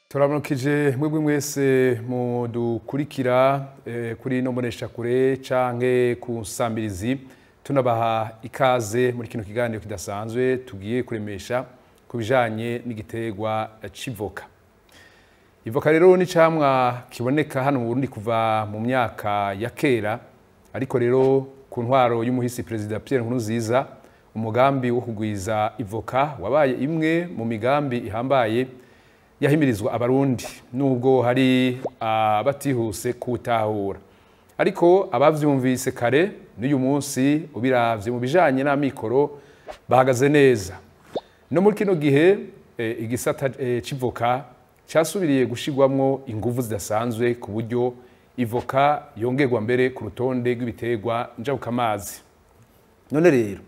Turamukije mwebwe mwese mudukurikira kuri no mbonesha kure canke ku nsambirizi tunabaha ikaze muri kino kiganiro kidasanzwe tugiye kuremesha kubijanye n'igiterwa civoka. Ivoka rero ni camwa kiboneka hano mu Burundi kuva mu myaka ya kera, ariko rero ku ntwaro y'umuhisi President Pierre Nkurunziza umugambi wo kugwiza ivoka wabaye imwe mu migambi ihambaye yahimirizwa abarundi nubwo hari abatihuse kutahura, ariko abavyumvise kare n'uyu munsi ubiravye mu bijanye n'amikoro bahagaze neza. No muri kino gihe igisata civoka cyasubiriye gushigwamwo inguvu zidasanzwe ku buryo ivoka yongerwa mbere ku rutonde rw'ibiterwa njabukamazi. None rero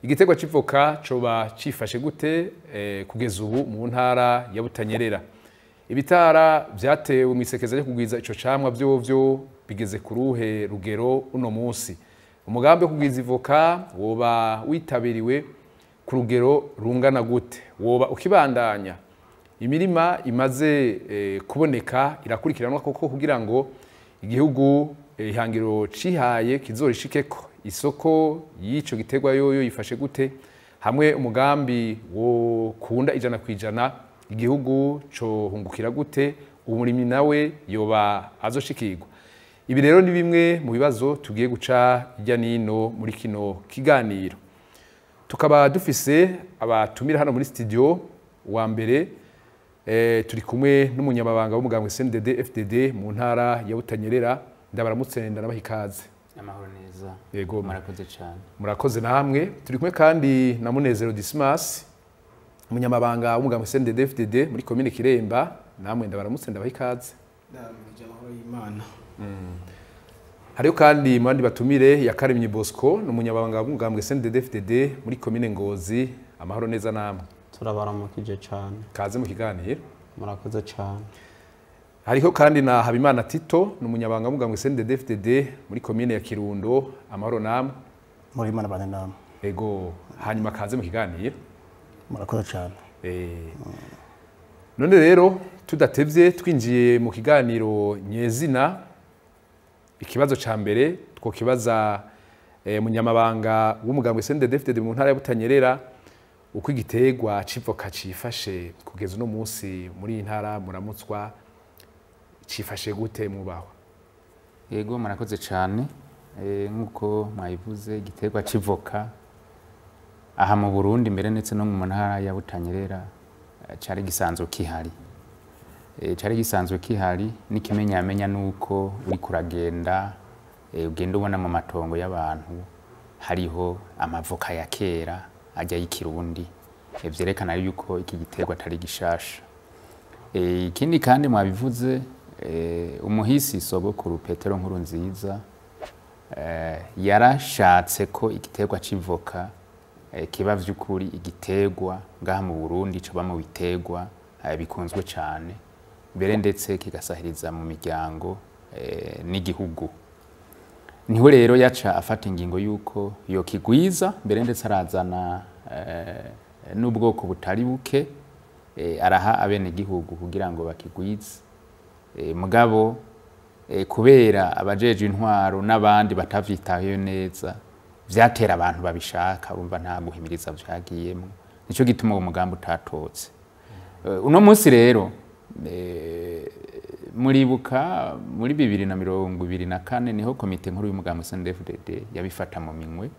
igiterwa civoka coba cifashe gute kugeza ubu mu ntara ya Butanyerera? Ibitara vyatewe mu isekeza ryo kugwiza ico camwa vyovyo bigeze ku ruhe rugero uno munsi? Umugambi wo kugwiza ivoka woba witabiriwe ku rugero rungana gute? Woba ukibandanya? Imirima imaze kuboneka irakurikiranwa koko kugira ngo igihugu ihangiro cihaye kizorishikeko? Isoko y'ico giterwa yoyo yifashe gute? Hamwe umugambi wo kunda 100% igihugu co hungukira gute? Umurimyi nawe yoba azoshikirwa? Ibi rero ni bimwe mu bibazo tugiye guca irya nino muri kino kiganiro. Tukaba dufise abatumira hano muri studio. Wa mbere turi kumwe n'umunyamabanga w'umugambwe CNDD FDD mu ntara ya Butanyerera. Ndabaramutse ndanabaha ikaze. Amahoro neza. Yego, murakoze cyane. Murakoze namwe. Turi kumwe kandi na Munezero Dismas, umunyamabanga w'umugambwe CNDD FDD muri commune Kiremba. Namwe ndabaramutse ndabaha ikaze. Ndamije amahoro y'Imana. Hariyo kandi mu bandi batumire ya Karemye Bosco, n'umunyamabanga w'umugambwe CNDD FDD muri commune Ngozi. Amahoro neza namwe. Turabaramukije cyane. Kaze mu kiganiro. Murakoze cyane. Hariho kandi na Habimana Tito, n'umunyabanga w'umugambwe CNDD FDD muri commune ya Kirundo. Amahoro namwe. Muri Imana bane namwe. Ego, hanyuma kaze mu kiganiro. Murakoze cyane. None rero tudatevye twinjiye mu kiganiro nyezina, ikibazo ca mbere two kibaza munyamabanga w'umugambwe CNDD FDD mu ntara ya Butanyerera, uko igiterwa civoka cifashe kugeza uno munsi muri intara muramutswa, cifashe gute mubaho? Yego, murakoze cyane. Nkuko mwayivuze igiterwa civoka aha mu Burundi mbere ndetse no mu ntara ya Butanyerera cari gisanzwe kihari. Cari gisanzwe kihari n'ikimenyamenya nuko uri kuragenda ugenda ubona mu matongo y'abantu hariho amavoka ya kera ajya y'ikirundi, vyerekana yuko iki giterwa atari gishasha. Ikindi kandi mwabivuze umuhisi Sogokuru Petero Nkurunziza yarashatse ko igiterwa civoka kiba vy'ukuri igiterwa ngaha mu Burundi coba mu biterwa bikunzwe cyane, mbere ndetse kigasahiriza mu miryango n'igihugu. Niho rero yaca afata ingingo yuko yo kigwiza, mbere ndetse arazana n'ubwoko butari buke araha abene gihugu kugira ngo bakigwize. Mugabo kubera abajeje intwaro n'abandi batavyitaho neza vyatera abantu babishaka, urumva nta guhimiriza vyagiyemo, nico gituma uwo mugambi utatotse. Uno munsi rero muribuka muri 2024 niho komite nkuru y'umugambwe CNDD FDD yabifata mu minwe.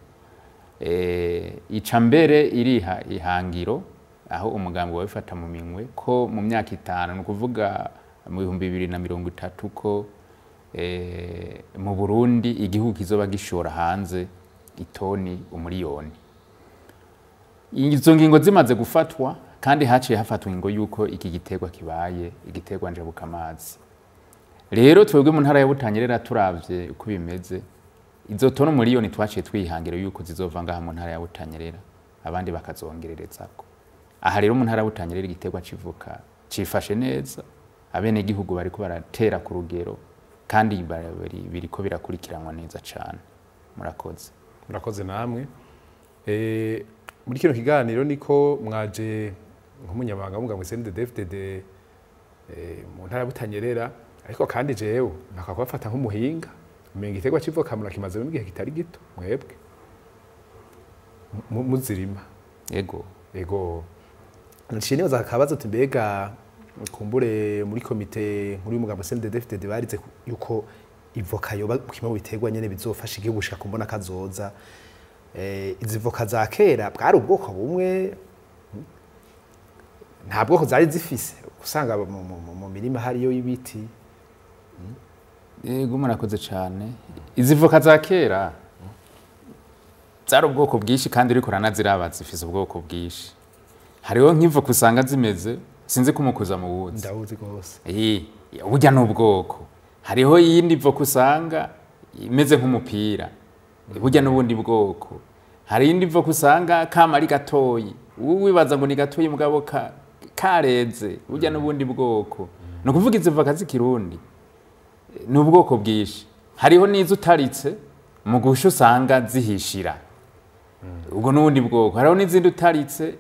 Ica mbere iriha ihangiro aho umugambi wabifata mu minwe ko mu myaka 5 no kuvuga mu 2030 ko mu Burundi igihugu kizoba gishora hanze itoni umuriyoni. Izo ngingo zimaze gufatwa kandi haciye hafatwa ingo yuko iki giterwa kibaye igiterwa njabukamazi. Rero twebwe mu ntara ya Butanyerera turavye uko bimeze, izo tono umuriyoni twaciye twihangira yuko zizova ngaha mu ntara ya Butanyerera, abandi bakazongererezako. Aha rero mu ntara ya Butanyerera igiterwa civoka cifashe neza, abene gihugu bariko baratera ku rugero kandi biriko birakurikiranwa neza cyane. Murakoze. Murakoze namwe. muri kino kiganiro niko mwaje nk'umunyamabanga w'umugambwe CNDD-FDD mu ntara ya Butanyerera, ariko kandi jewe nakakubafata nk'umuhinga umenga igiterwa c'ivoka murakimaze mu gihe kitari gito mwebwe muzirima. Ego naciye nibaza akabazo ati mbega kumbure muri komite nkuru y'umugambwe CNDD-FDD barize yuko ivoka yoba kimwe mu biterwa nyene bizofasha igihugu gushika kumbona kazoza. Izi voka za kera bwari ubwoko bumwe, nta bwoko zari zifise, usanga mu mirima hariyo y'ibiti. Yego murakoze cyane. Izi voka za kera zari ubwoko bwinshi kandi uriko uranaziraba zifise ubwoko bwinshi. Hariho nk'ivoka usanga zimeze sinzi kumukuza mu wuzi. Ndawuzi gose. Burya n'ubwoko. Hariho iyindi voka usanga imeze nk'umupira. Burya n'ubundi bwoko. Hari indi voka usanga kama ari gatoyi. Wibaza ngo ni gatoyi mugabo kareze. Burya n'ubundi bwoko. No kuvuga izi voka z'ikirundi n'ubwoko bwinshi. Hariho n'izo utaritse mu gusha usanga zihishira. Ubwo n'ubundi bwoko. Hariho n'izindi utaritse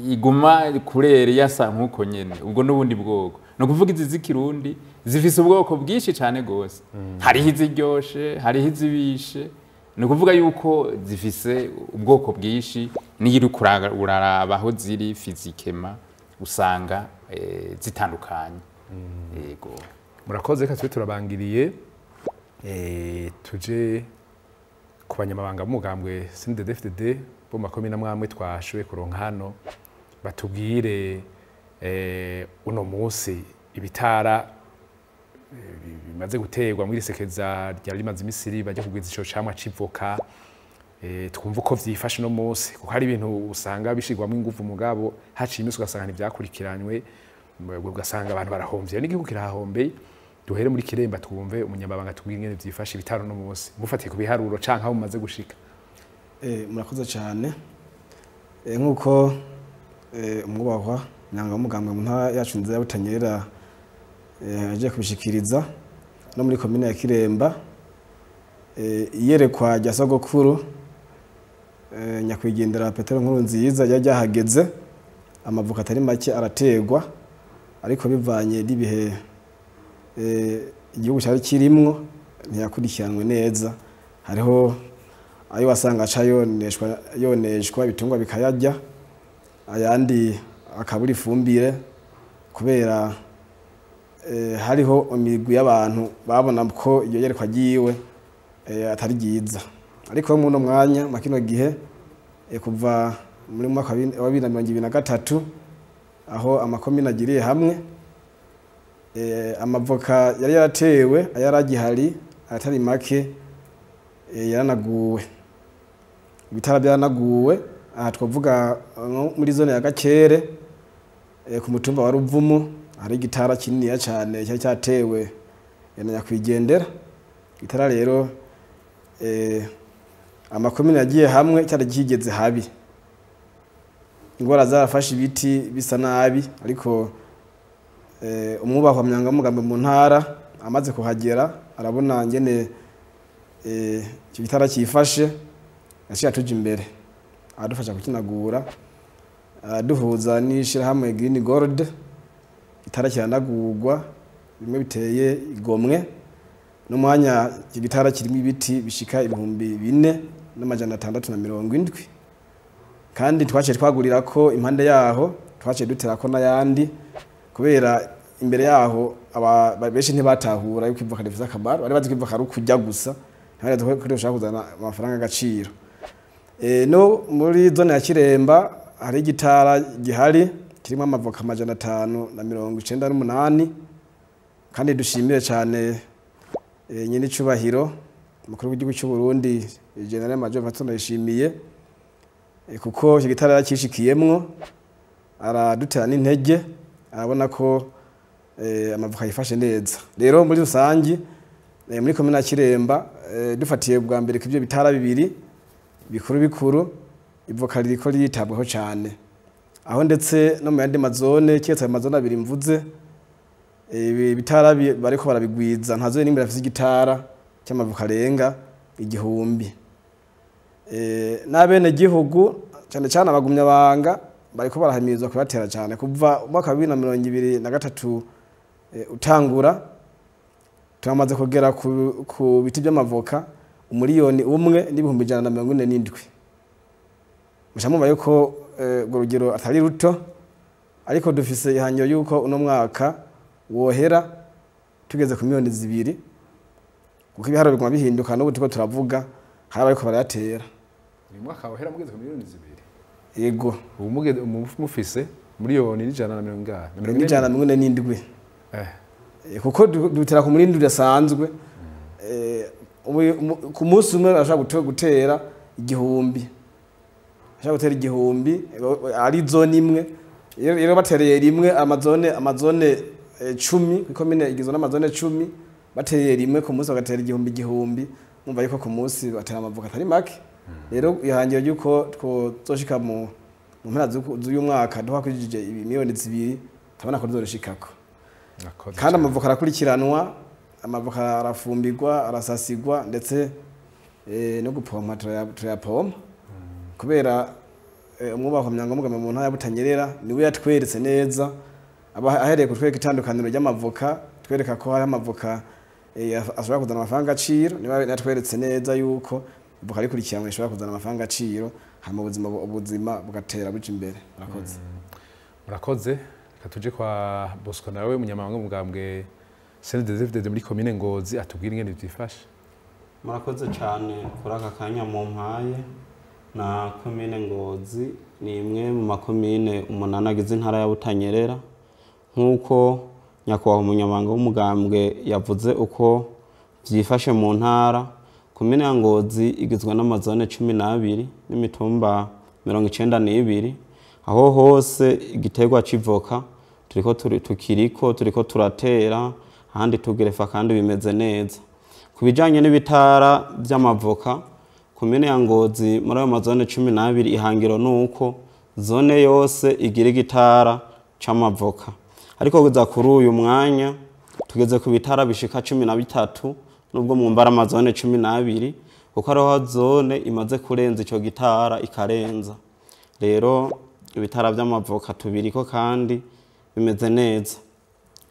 iguma kurere yasa nkuko nyene. Ubwo n'ubundi bwoko. No kuvuga izi z'ikirundi zifise ubwoko bwinshi cyane gose. Hariho iziryoshe, hariho izibishe. No kuvuga yuko zifise ubwoko bwinshi, niyo uraraba aho ziri fizikema usanga zitandukanye. Yego. Murakoze reka tube turabangiriye tuje ku banyamabanga b'umugambwe CNDD-FDD bo makomine amwe twashoboye kuronka hano batubwire uno munsi ibitara bimaze guterwa muri sekeza rya limaze imisiri bajya kugwiza ico camwa civoka, twumva uko vyifashe no munsi kuko hari ibintu usanga bishigwamo ingufu mugabo haciye imisi ugasanga ntibyakurikiranywe, ugasanga abantu barahomvye n'igihugu kirahombeye. Duhere muri Kiremba twumve umunyamabanga tubwire ingene vyifashe ibitaro no munsi mufatiye ku biharuro canke aho mumaze gushika. Murakoze cyane. Nkuko umwubahwa nyanga w'umugambwe mu ntara yacu nziza ya Butanyerera aje kubishikiriza no muri komine ya Kiremba, iyerekwa rya sogokuru nyakwigendera Petero Nkurunziza yajyahageze, amavuka atari make arategwa, ariko bivanye n'ibihe igihugu cyari kirimwo ntiyakurikiranwe neza. Hariho ayo wasanga aca yoneshwa ibitungwa bikayarya, ayandi akabura ifumbire kubera hariho imigwi y'abantu babona ko iyo yerekwa giwe atari ryiza. Ariko mu no mwanya makino gihe kuva muri mwaka wa 2023 aho amakomine agiriye hamwe, amavoka yari yaratewe ayaragihari atari make yaranaguwe, ibitara byaranaguwe. Aha twavuga muri zone ya Gakere ku mutumba wa Ruvumu hari igitara kinini cyane cyari cyatewe na nyakwigendera. Igitara rero amakomine yagiye hamwe cyari kigeze habi, ingwara zarafashe ibiti bisa nabi, ariko umwubahwa myanga mugambe mu ntara amaze kuhagera arabona ngene icyo gitara cyifashe, yashira tuje imbere adufasha kukinagura, duhuza n'ishirahamwe Green Gold, gitara cyanagurwa bimwe biteye igomwe. No mwanya igitara kirimo ibiti bishika 4,670, kandi twaciye twagurira ko impande yaho twaciye dutera ko n'ayandi, kubera imbere yaho benshi ntibatahura yuko ivoka rifite akamaro, bari bazi ko ivoka ari ukujya gusa, ntibari ko dushaka kuzana amafaranga y'agaciro. No muri zone ya Kiremba hari igitara gihari kirimo amavoka 598, kandi dushimire cyane nyine icubahiro umukuru w'igihugu cy'u Burundi General Major Vatuna yishimiye, kuko icyo gitara yakishikiyemwo aradutera n'intege, arabona ko amavoka yifashe neza. Rero muri rusangi muri komine ya Kiremba dufatiye bwa mbere k'ibyo bitara bibiri bikuru ivoka ririko ritabwaho cyane, aho ndetse no mu yandi mazone cyetse amazone abiri mvuze bitara bariko barabigwiza, ntazo nimba afite igitara cy'amavoka arenga 1000. n'abene gihugu cyane cyane abagumyabanga bariko barahimirizwa kubatera cyane kuva umwaka wa 2023 utangura turamaze kugera ku biti by'amavoka umiliyoni umwe n'ibihumbi 147 mushamumva yuko urugero atari ruto ariko dufise ihangiro yuko uno mwaka wohera tugeze ku miliyoni 2 kuko ibiharo biguma bihinduka n'ubu tuko turavuga hari abariko barayatera uyu mwaka wohera mugeze ku miliyoni 2 yego ubu mufise miliyoni 147 kuko dutera ku murindi udasanzwe ku munsi umwe ashaka gutera igihumbi ashaka gutera igihumbi ari zone imwe rero batereye rimwe amazone 10 kuko mine igizwe n'amazone 10 batereye rimwe ku munsi bagatera igihumbi mwumva yuko ku munsi batera amavoka atari make rero ihangiro yuko twozoshika mu mpera z'uyu mwaka duhakujije miliyoni 2 tabona ko tuzoshikako kandi amavoka arakurikiranwa amavoka arafumbirwa arasasigwa ndetse no gupompa turayapompa kubera umwubako myangombwa mu ntara ya Butanyerera niwe yatweretse neza ahereye kutwereka itandukaniro ry'amavoka twereka ko hari amavoka ashobora kuzana amafaranga aciro niwe yatweretse neza yuko avoka rikurikiranwa ishobora kuzana amafaranga aciro hama ubuzima bugatera buca imbere. Murakoze katuje kwa Bosco nawe munyamabanga mugambwe CNDD-FDD muri commune Ngozi atubwira ingene byifashe. Murakoze cyane kuri aka kanya mu mpaye na commune Ngozi ni imwe mu makomine 8 agize intara ya Butanyerera nkuko nyakwaho umunyamabanga w'umugambwe yavuze uko byifashe mu ntara. Commune ya Ngozi igizwe n'amazone 12 n'imitumba 92 aho hose igiterwa civoka turiko turatera ahandi tugerefa kandi bimeze neza. Kubijanye n'ibitara by'amavoka commune ya Ngozi muri ayo mazone 12 ihangiro nuko zone yose igira igitara c'amavoka ariko kuza kuri uyu mwanya tugeze ku bitara bishika 13 nubwo mu mbara amazone 12 kuko ariho zone imaze kurenza ico gitara ikarenza. Rero ibitara by'amavoka tubiriko kandi bimeze neza.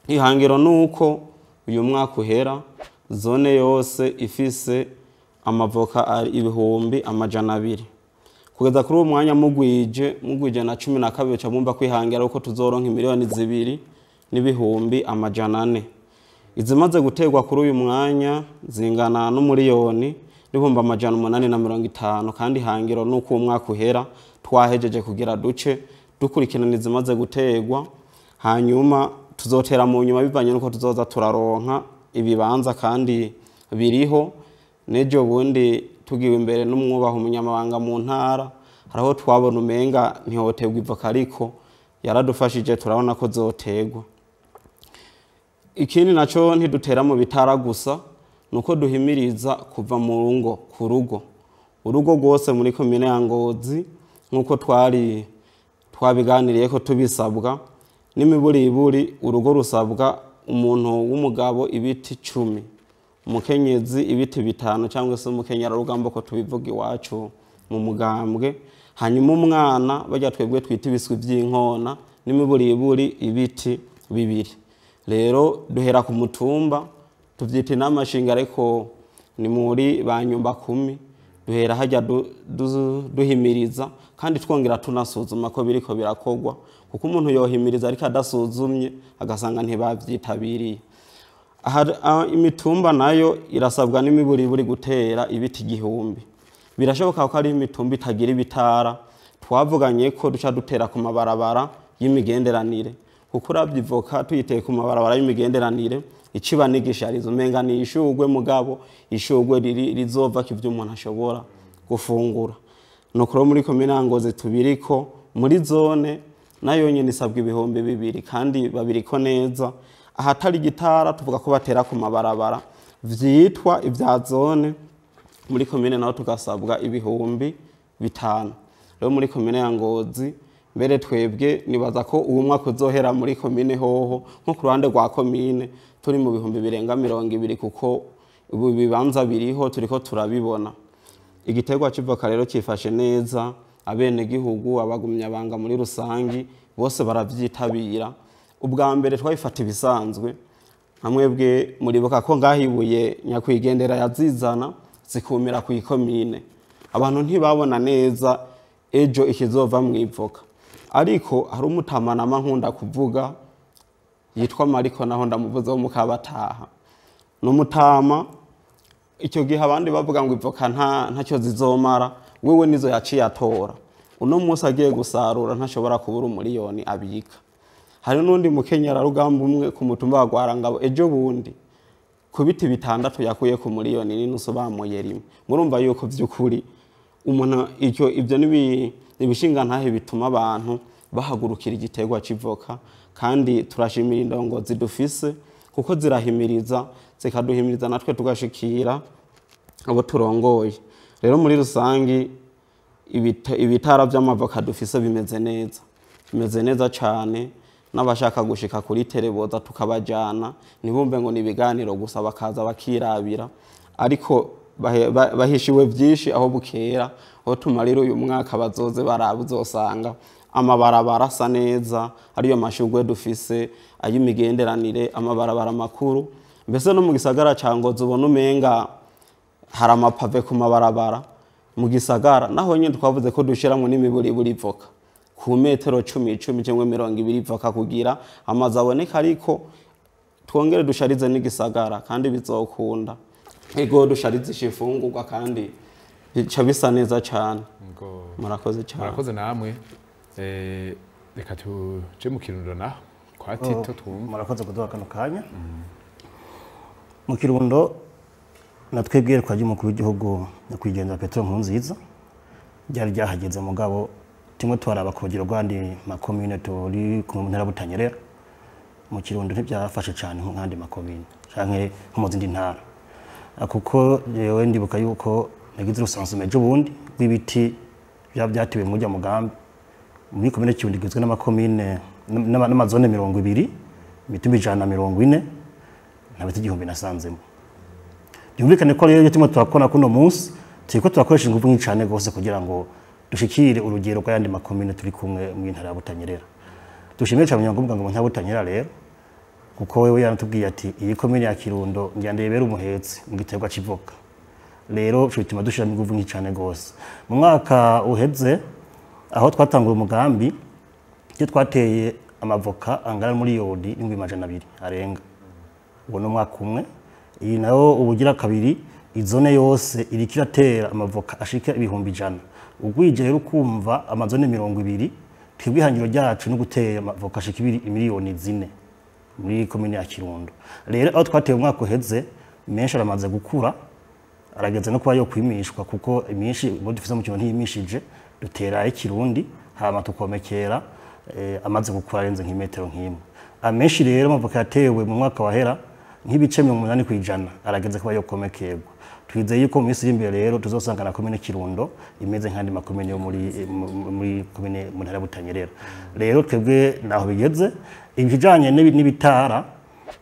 Ihangiro nuko uyu mwaka uhera zone yose ifise amavoka ari ibihumbi 200 kugeza kuri uwo mwanya mugwije na 12 cha mumba kwihangira uko tuzoronka miliyoni 2 n'ibihumbi 400. Izimaze gutegwa kuri uyu mwanya zingana n'umiliyoni n'ibihumbi 850 kandi hangiro nuko uwo mwaka uhera twahejeje kugira duce dukurikirana izimaze gutegwa hanyuma tuzotera mu nyuma bivanye nuko tuzoza turaronka ibibanza kandi biriho nejo bundi tugiwe imbere n'umwubaho umunyamabanga mu ntara haraho twabona umenga ntihotegwa ivoka ariko yaradufashije turabona ko zotegwa. Ikindi naco ntidutera mu bitara gusa nuko duhimiriza kuva mu rungo ku rugo urugo rwose muri commune ya Ngozi nkuko twabiganiriye ko tubisabwa n'imiburiburi urugo rusabwa umuntu w'umugabo ibiti 10 umukenyezi ibiti 5 cyangwa se umukenyera rugambo ko tubivuga iwacu mu mugambwe hanyuma umwana bajya twebwe twita ibiswi by'inkona n'imiburiburi ibiti 2. Rero duhera ku mutumba tuvyita n'amashinga ariko ni muri banyumba 10 duhera hajya duhimiriza kandi twongera tunasuzuma ko biriko birakogwa kuko umuntu yohimiriza ariko adasuzumye agasanga ntibavyitabiriye. Imitumba nayo irasabwa n'imiburiburi gutera ibiti 1000. Birashoboka ko ari imitumba itagira ibitara twavuganye ko duca dutera ku mabarabara y'imigenderanire kuko urabyivoka tuyiteye ku mabarabara y'imigenderanire iciba nigisharizo umenga ni ishugwe mugabo ishugwe rizova kivyo umuntu ashobora gufungura. Nokoro muri commune ya Ngozi tubiriko muri zone nayo nyene isabwa ibihumbi 2 kandi babiriko neza ahatari gitara tuvuga ko batera ku mabarabara vyitwa ivya zone muri commune naho tugasabwa ibihumbi 5. Rero muri commune ya Ngozi mbere twebwe nibaza ko uwo mwaka uzohera muri commune hoho nko ku ruhande rwa commune turi mu bihumbi birenga 200 kuko ubu bibanza biriho turiko turabibona. igiterwa c'ivoka rero kifashe neza, abene gihugu abagumyabanga muri rusangi bose baravyitabira. Ubwa mbere twabifata ibisanzwe, hamwebwe muribuka ko ngahibuye nyakwigendera yazizana zikumira ku ikomine, abantu ntibabona neza ejo ikizova mwivoka. Ariko hari umutamanama nkunda kuvuga yitwa Mariko, naho ndamuvuze wo mukabataha, n'umutama. Icyo gihe abandi bavuga ngo ivoka ntacyo zizomara, wewe nizo yaciye atora. Uno munsi agiye gusarura ntashobora kubura umuriyoni abika. Hari n'undi mukenyera rugamba umwe ku mutumba wa Gwarangabo ejo bundi ku biti 6 yakuye ku muriyoni n'inusu bamuye rimwe. Murumva yuko vy'ukuri umuntu ibyo nibishinga ntahe bituma abantu bahagurukira igiterwa c'ivoka, kandi turashimira indongozi dufise kuko zirahimiriza zikaduhimiriza natwe tugashikira abo turongoye. Rero muri rusangi ibitara by'amavoka dufise bimeze neza cyane, n'abashaka gushika kuri tereboza tukabajana nibumve ngo nibiganiro gusa bakaza bakirabira, ariko bahishiwe byinshi aho bukera. Aho tumarira uyu mwaka bazoze barabuzosanga amabarabara asa neza, ariyo mashugwe dufise, ay'imigenderanire, amabarabara makuru. Mbese no mu gisagara ca Ngozi ubona umenga hari amapave ku mabarabara mu gisagara, naho nyine twavuze ko dushiramwe n'imiburiburi ivoka ku metero 10 cyangwa 20 ivoka kugira amazi aboneka, ariko twongere dusharize n'igisagara kandi bizokunda. Ego dusharize ishifungurwa kandi bica bisa neza cyane. Murakoze cyane. Murakoze namwe. Reka tuje mu Kirundo naho kwa Tito twumva. Murakoze kuduha kano kanya. Mu Kirundo natwebwe twaje umukuru w'igihugu nyakwigendera Petero Nkurunziza byari byahageze mugabo timwe twaraba ku rugero rwandi makomine turi ku ntara Butanyerera. Mu Kirundo ntibyafashe cyane nk'andi makomine canke nko mu zindi ntara, kuko yewe ndibuka yuko nagize urusanzwe ejo bundi rw'ibiti byatiwe mu rya mugambi muri komine Kirundo igizwe n'amakomine n'amazone 20, imitumba 140 nabati 1000 nasanzemo. Byumvikane ko rero timwe twakona kuno munsi turiko turakoresha ingufu nyicane gose kugira ngo dushikire urugero rw'ayandi makomine turi kumwe mu ntara ya Butanyerera. Dushimire cyane Munyangombwa ngo ntya Butanyerera rero, kuko wewe yanatubwiye ati iyi komine ya Kirundo njyandebera umuhetsi mu giterwa c'ivoka. Rero cyo bituma dushira ingufu nyicane gose. Mu mwaka uheze aho twatangura umugambi cyo twateye amavoka angana muri yodi 200 arenga. Uwo no mwaka umwe, iyi nayo ubugira kabiri izone yose irikiratera amavoka ashika 100,000. Ugwije rero kumva amazone 20, twibihangiro ryacu no gutera amavoka ashika 2,4 muri komine ya Kirundo. Rero aho twateye umwaka uheze menshi aramaze gukura, arageze no kuba yo kwimishwa, kuko iminshi mu dufise mu Kirundo ntiyimishije, dutera ikirundi hama tukomekera amaze gukura arenze nk'imetero nk'imwe. Amenshi rero amavoka yatewe mu mwaka wahera nk'ibice 80% arageze kuba yo komekerwa. Twizeye yuko mu minsi y'imbere rero tuzosangana komine Kirundo imeze nk'andi makomine yo muri komine mu ntara Butanyerera. Rero twebwe naho bigeze ibijanye n'ibitara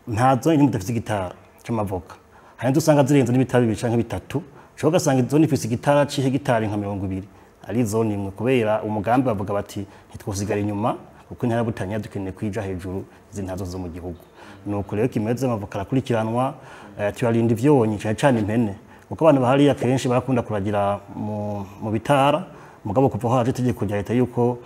ntazo ni mudafite igitara cy'amavoka. Hari dusanga zirenze n'ibitara bica nk'ibitatu, cyo gasanga izo ni fisi igitara c'hegitari nka 20 ari zone imwe, kubera umugambi bavuga bati ntitwosigara inyuma kuko ntara Butanyerera dukeneye kwija hejuru izintazo zo mu gihugu. Nuko rero kimeze amavoka akurikiranwa, turarinda ivyonyi cyane impene, kuko abantu bahari akenshi barakunda kuragira mu bitara, mugabo kuva haje itegeko rya leta yuko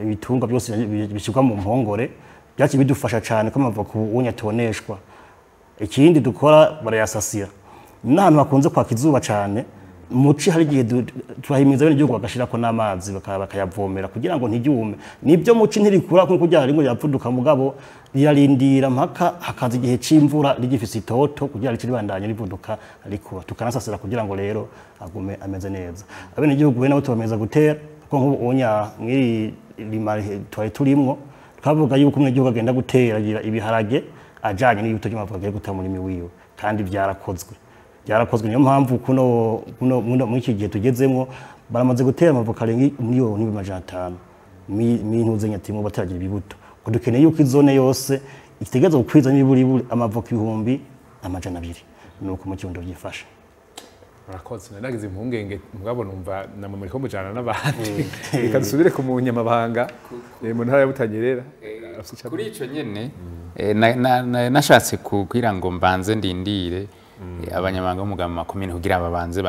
ibitungwa byose bishirwa mu mpongore byaki bidufasha cyane ko amavoka ubunya tuboneshwa. Ikindi dukora barayasasira n'ahantu hakunze kwaka izuba cyane, muci hari gihe turahimiza bene igihugu bagashirako n'amazi bakayavomera kugira ngo ntiryume. Nibyo muci ntirikura kuko kugira ngo yapfuduka, mugabo yarindira mpaka hakaza igihe c'imvura rigifise itoto kugira rikiri bandanye rivuduka ariko tukanasasira kugira ngo rero agume ameze neza. Abene igihugu we nabo tubameza gutera kuko nk'ubu onya mwiri limari twari turimwo twavuga yuko umwe igihugu agenda gutera ibiharage ajanye n'ibito by'amavoka agiye gutamura imiwiwe, kandi byarakozwe niyo mpamvu kuno muri iki gihe tugezemwo baramaze gutera amavoka arenga 1,500,000 mintuze nyatimwe bataragira ibibuto. Dukeneye yuko izone yose itegeza gukwiza n'iburi amavoka 200,000 nuko mu Kirundo byifasha. Murakoze nagize impungenge mugabo numva namwe muri ko mujana n'abandi reka dusubire ku munyamabanga mu ntara ya Butanyerera kuri ico nyene nashatse kugira ngo mbanze ndindire abanyamabanga b'umugabo makomine kugira babanze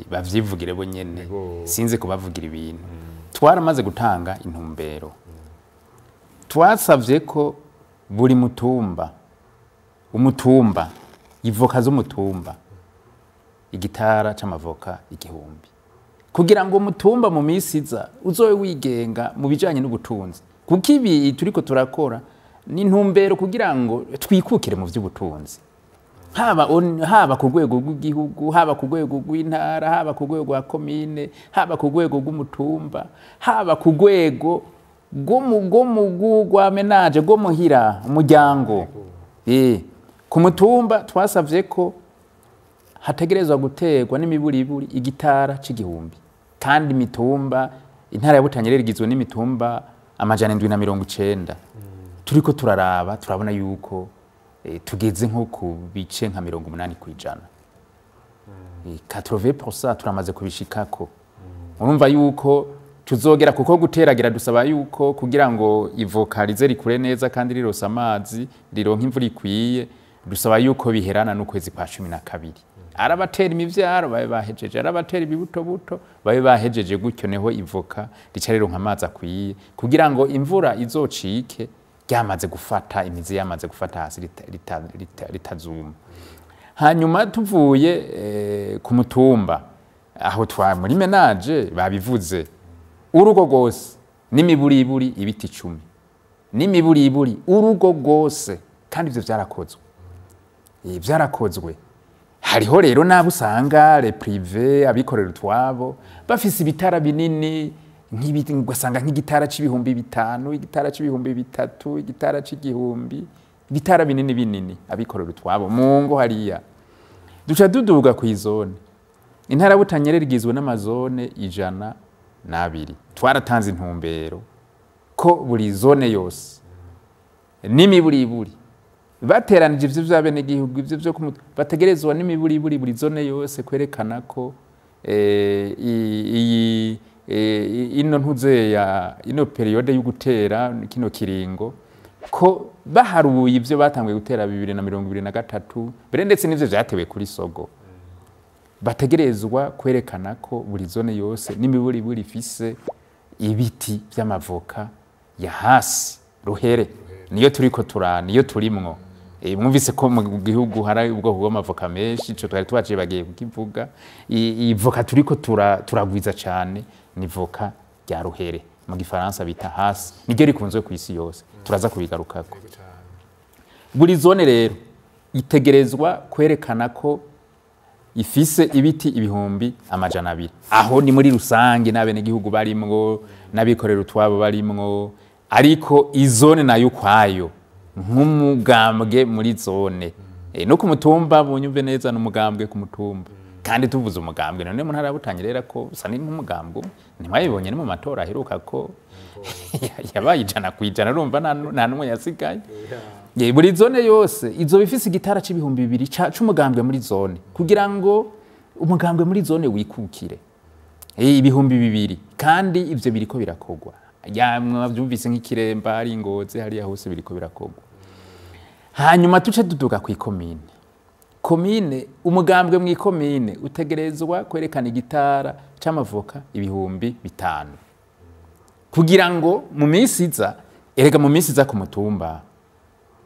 bavyivugire bo nyene sinze kubavugira ibintu twaramaze gutanga intumbero twasavye ko buri umutumba ivoka z'umutumba igitara c'amavoka igihumbi kugira ngo umutumba mu misi iza uzowe wigenga mu bijanye n'ubutunzi kuko ibi turiko turakora ni intumbero kugira ngo twikukire mu vy'ubutunzi haba ku rwego rw'igihugu haba ku rwego rw'intara haba ku rwego rwa komine haba ku rwego rw'umutumba haba ku rwego rwa menage rwo muhira umuryango ku mutumba twasavye ko hategerezwa guterwa n'imiburiburi igitara c'igihumbi kandi imitumba intara ya Butanyerera igizwe n'imitumba 790 turiko turabona yuko tugeze nko ku bice nka 80%. 80% turamaze kubishikako urumva yuko tuzogera kuko guteragira dusaba yuko kugira ngo ivoka rize rikure neza kandi rirose amazi rironka imvura ikwiye dusaba yuko biherana n'ukwezi kwa 12 arabatera imivyaro babe bahejeje arabatera ibibuto babe bahejeje gutyo neho ivoka rica rironka amazi akwiye kugira ngo imvura izocike ryamaze gufata imizi yamaze gufata hasi ritazuma hanyuma tuvuye ku mutumba aho twa muri menage babivuze urugo gose n'imiburiburi ibiti 10 n'imiburiburi urugo gose kandi ivyo vyarakozwe hariho rero nabo usanga le privé abikorera utwabo bafise ibitara binini nk'ibiti ugasanga nk'igitara c'ibihumbi 5 igitara c'ibihumbi 3 igitara c'igihumbi ibitara binini abikorera utwabo mu ngo hariya duca duduga ku izone intara ya Butanyerera igizwe n'amazone 102 twaratanze intumbero ko buri zone yose n'imiburiburi bateranije ivyo vyabene gihugu ivyo vyo bategerezwa n'imiburiburi buri zone yose kwerekana ko ino ino periode yo gutera kino kiringo ko baharuye ivyo batanguye gutera 2023 bere ndetse n'ivyo vyatewe kuri Sogo bategerezwa kwerekana ko buri zone yose n'imiburiburi ifise ibiti vy'amavoka ya hasi ruhere niyo turiko niyo turimwo mwumvise ko mu gihugu hari ubwoko bw'amavoka menshi ico twari twaciye bagiye kukivuga ivoka turiko turagwiza cyane ni voka rya ruhere mu gifaransa bita hasi niryo rikunzwe ku isi yose turaza kubigarukako buri zone rero itegerezwa kwerekana ko ifise ibiti ibihumbi 200 aho ni muri rusange n'abene gihugu barimwo n'abikorera utwabo barimwo ariko izone nayo kwayo nk'umugambwe muri zone no ku mutumba bunyumve neza n'umugambwe ku mutumba kandi tuvuze umugambwe none mu ntara ya Butanyerera ko usa n'umugambwe ntimwayibonye no mu matora aheruka ko yabaye 100% urumva nta numwe yasigaye buri zone yose izo bifise igitara c'ibihumbi 2 c'umugambwe muri zone kugira ngo umugambwe muri zone wikukire ibihumbi 2 kandi ivyo biriko birakogwa mwavyumvise nk'ikiremba ari Ngozi hariya hose biriko birakogwa hanyuma tuce duduga ku komine umugambwe mu komine utegerezwa kwerekana igitara c'amavoka ibihumbi 5 kugira ngo mu minsi iza erega mu minsi iza ku mutumba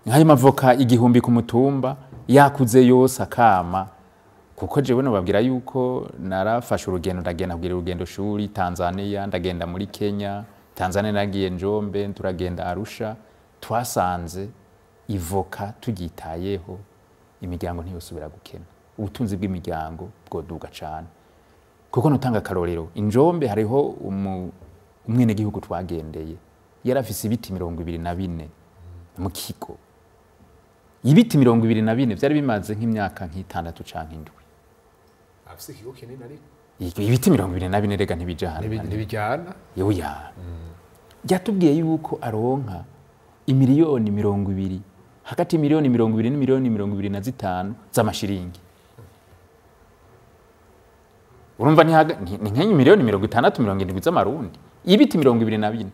nk'ayo mavoka igihumbi ku mutumba yakuze yose akama kuko jewe nababwira yuko narafashe urugendo ndagenda kugira urugendo shuri Tanzania ndagenda muri Kenya Tanzania nagiye Njombe turagenda Arusha twasanze ivoka tugitayeho imiryango ntiyosubira gukena ubutunzi bw'imiryango bwoduga cyane kuko nutanga karorero Njombe hariho umwene gihugu twagendeye yarafise ibiti 24 mu kigo ibiti 24 byari bimaze nk'imyaka nk'itandatu canke indwi afise ikigo kinini ariko ibiti 24 rega ntibijana yoya yatubwiye yuko aronka imiliyoni 20 hagati miliyoni 20 n'imiliyoni 25 z'amashiringi urumva ni nk'enye miliyoni 670 z'amarundi ibiti 24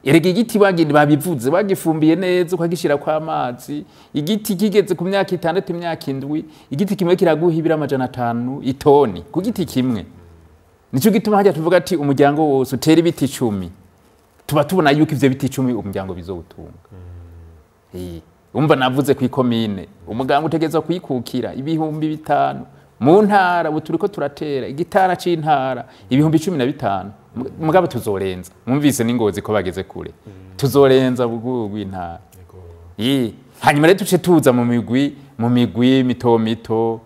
erega igiti babivuze bagifumbiye neza ukagishira kwa amazi igiti kigeze ku myaka 6 imyaka 7 igiti kimwe kiraguha ibira 500 itoni ku giti kimwe nico gituma hajya tuvuga ati umuryango wose utera ibiti 10 tuba tubona yuko ivyo biti 10 umuryango bizowutunga umva navuze ku ikomine umuganga utegeza kuyikukira ibihumbi 5 mu ntara buturiko turatera igitara c'intara ibihumbi 15 mugabo tuzorenza mwumvise n'ingozi ko bageze kure tuzorenza bugugwi intara hanyuma rero tuce tuza mu migwi mito mito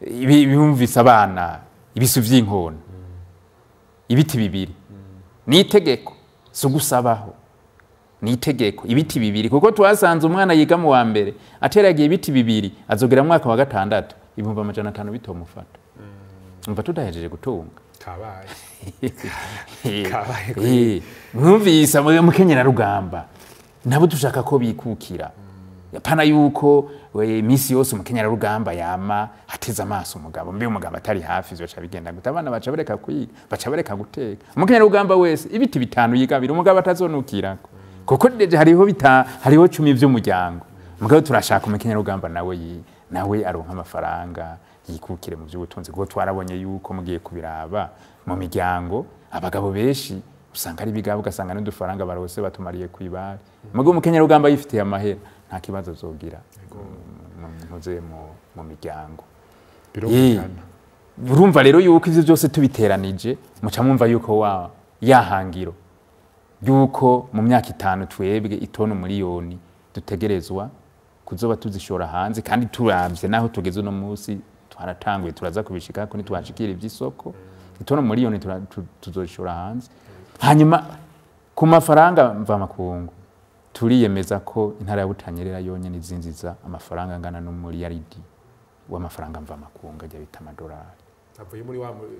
ibihumvise abana ibisu vy'inkona ibiti bibiri ni itegeko so gusabaho ni itegeko ibiti bibiri kuko twasanze umwana yiga mu wa mbere ateragiye ibiti bibiri azogera mu mwaka wa 6 ibihumbi 500 bitomufata umva tudahejeje gutunga kabaye mwumvise mu Kenya rugamba nabo dushaka ko bikukira yapana yuko misi yose mu Kenya rugamba yama hateza amaso umugabo mbe umugabo atari hafi zoca bigenda gute abana baca bareka kwiga baca bareka guteka mu Kenya rugamba wese ibiti 5 yigabira umugabo atazonukirako kuko hariho 10 vy'umuryango mugabo turashaka mu Kenya rugamba nawe aronka amafaranga yikukire mu by'ubutunzi kuko twarabonye yuko mugiye kubiraba mu miryango abagabo benshi usanga ari bigabo ugasanga n'udufaranga barose batumariye kwibari mugo mu Kenya rugamba yifitiye amahera nta kibazo zogira ntuze mu miryango urumva rero yuko ivyo byose tubiteranije muca mwumva yuko yahangiro yuko mu myaka 5 twebwe itono miliyoni dutegerezwa kuzoba tuzishora hanze kandi turamvye naho tugeze no munsi twaratanguye turaza kubishika ko nitwashikira ivy'isoko itono miliyoni tuzoshora hanze hanyuma ku mafaranga mva makungu turiyemeza ko intara ya Butanyerera yonye nizinziza amafaranga angana no miliyaridi w'amafaranga mva makungu ajya bita amadolari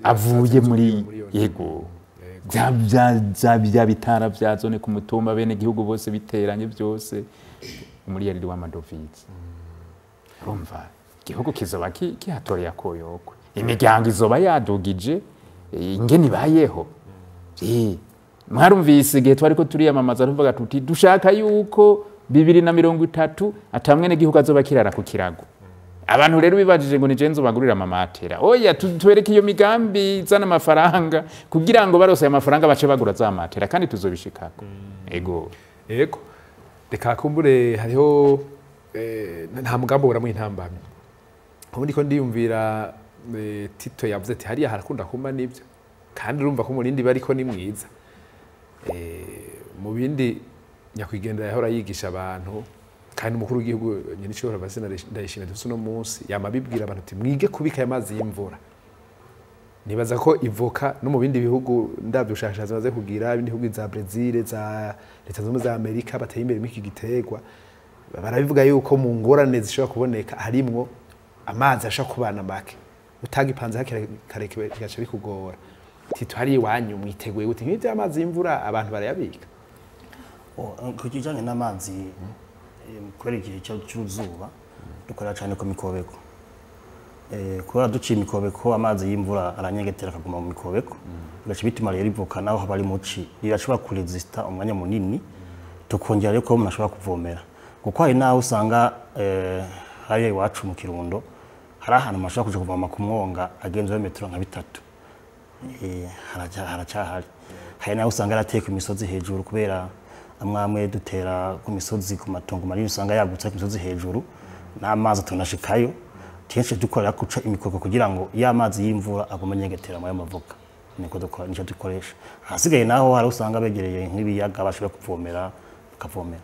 avuye muri yego bya bitara bya zone ku mutumba bene gihugu bose biteranye byose umuliyaridi w'amadovize urumva igihugu kizoba kihatoreye akoyokwe imiryango izoba yadugije ingene bayeho mwarumvise igihe twariko turiyamamaza tuvuga tuti dushaka yuko 2030 atamwe n'igihugu azoba kirara ku kirago abantu rero bibajije ngo ni jenzo bagurira amamatera oya tuwereke iyo migambi zana amafaranga kugira ngo barose aya mafaranga bace bagura za matera kandi tuzobishikako ego reka kumbure hariho nta mugambo uramwe intambamye ubundi ko ndiyumvira Tito yavuze ati hariya harakunda kumba nibyo kandi urumva ko umurindi bariko ni mwiza mu bindi nyakwigendera yahora yigisha abantu kandi umukuru w'igihugu nyine cyo basina ndayishimye dufite no munsi yamabibwira abantu ati mwige kubika amazi y'imvura nibaza ko ivoka no mu bindi bihugu ndabyo ushakashatsi baze kugira ibindi bihugu za Brazil za Leta Zunze za Amerika bateye imbere miki gitegwa barabivuga yuko mu ngorane zishobora kuboneka harimwo amazi ashaka kubana make utagipanze kareke kigaca bikugora Tito hari iwanyu mwiteguye gute nk'ibyo amazi y'imvura abantu barayabika kujyanye n'amazi kubera igihe cy'uzuba dukorera cyane ku mikobeko kubera duciye imikobeko amazi y'imvura aranyegetera akaguma mu mikobeko bigaca bituma rero ivoka naho haba ari muci rirashobora kuresista umwanya munini tukongera rero ko umuntu ashobora kuvomera kuko hari naho usanga hariya iwacu mu Kirundo hari ahantu mashobora kuja kuvoma ku mwonga agenza metero nka 3 haracyahari hari naho usanga arateka imisozi hejuru kubera amwamwe dutera ku misozi ku matongo manini usanga yagutse ku misozi hejuru n'amazi tunashikayo kenshi dukorera kuca imikoko kugira ngo ya mazi y'imvura agumenyegetera mu mavoka niko dukora nico dukoresha hasigaye naho hari usanga begereye nk'ibiyaga bashobora kuvomera bakavomera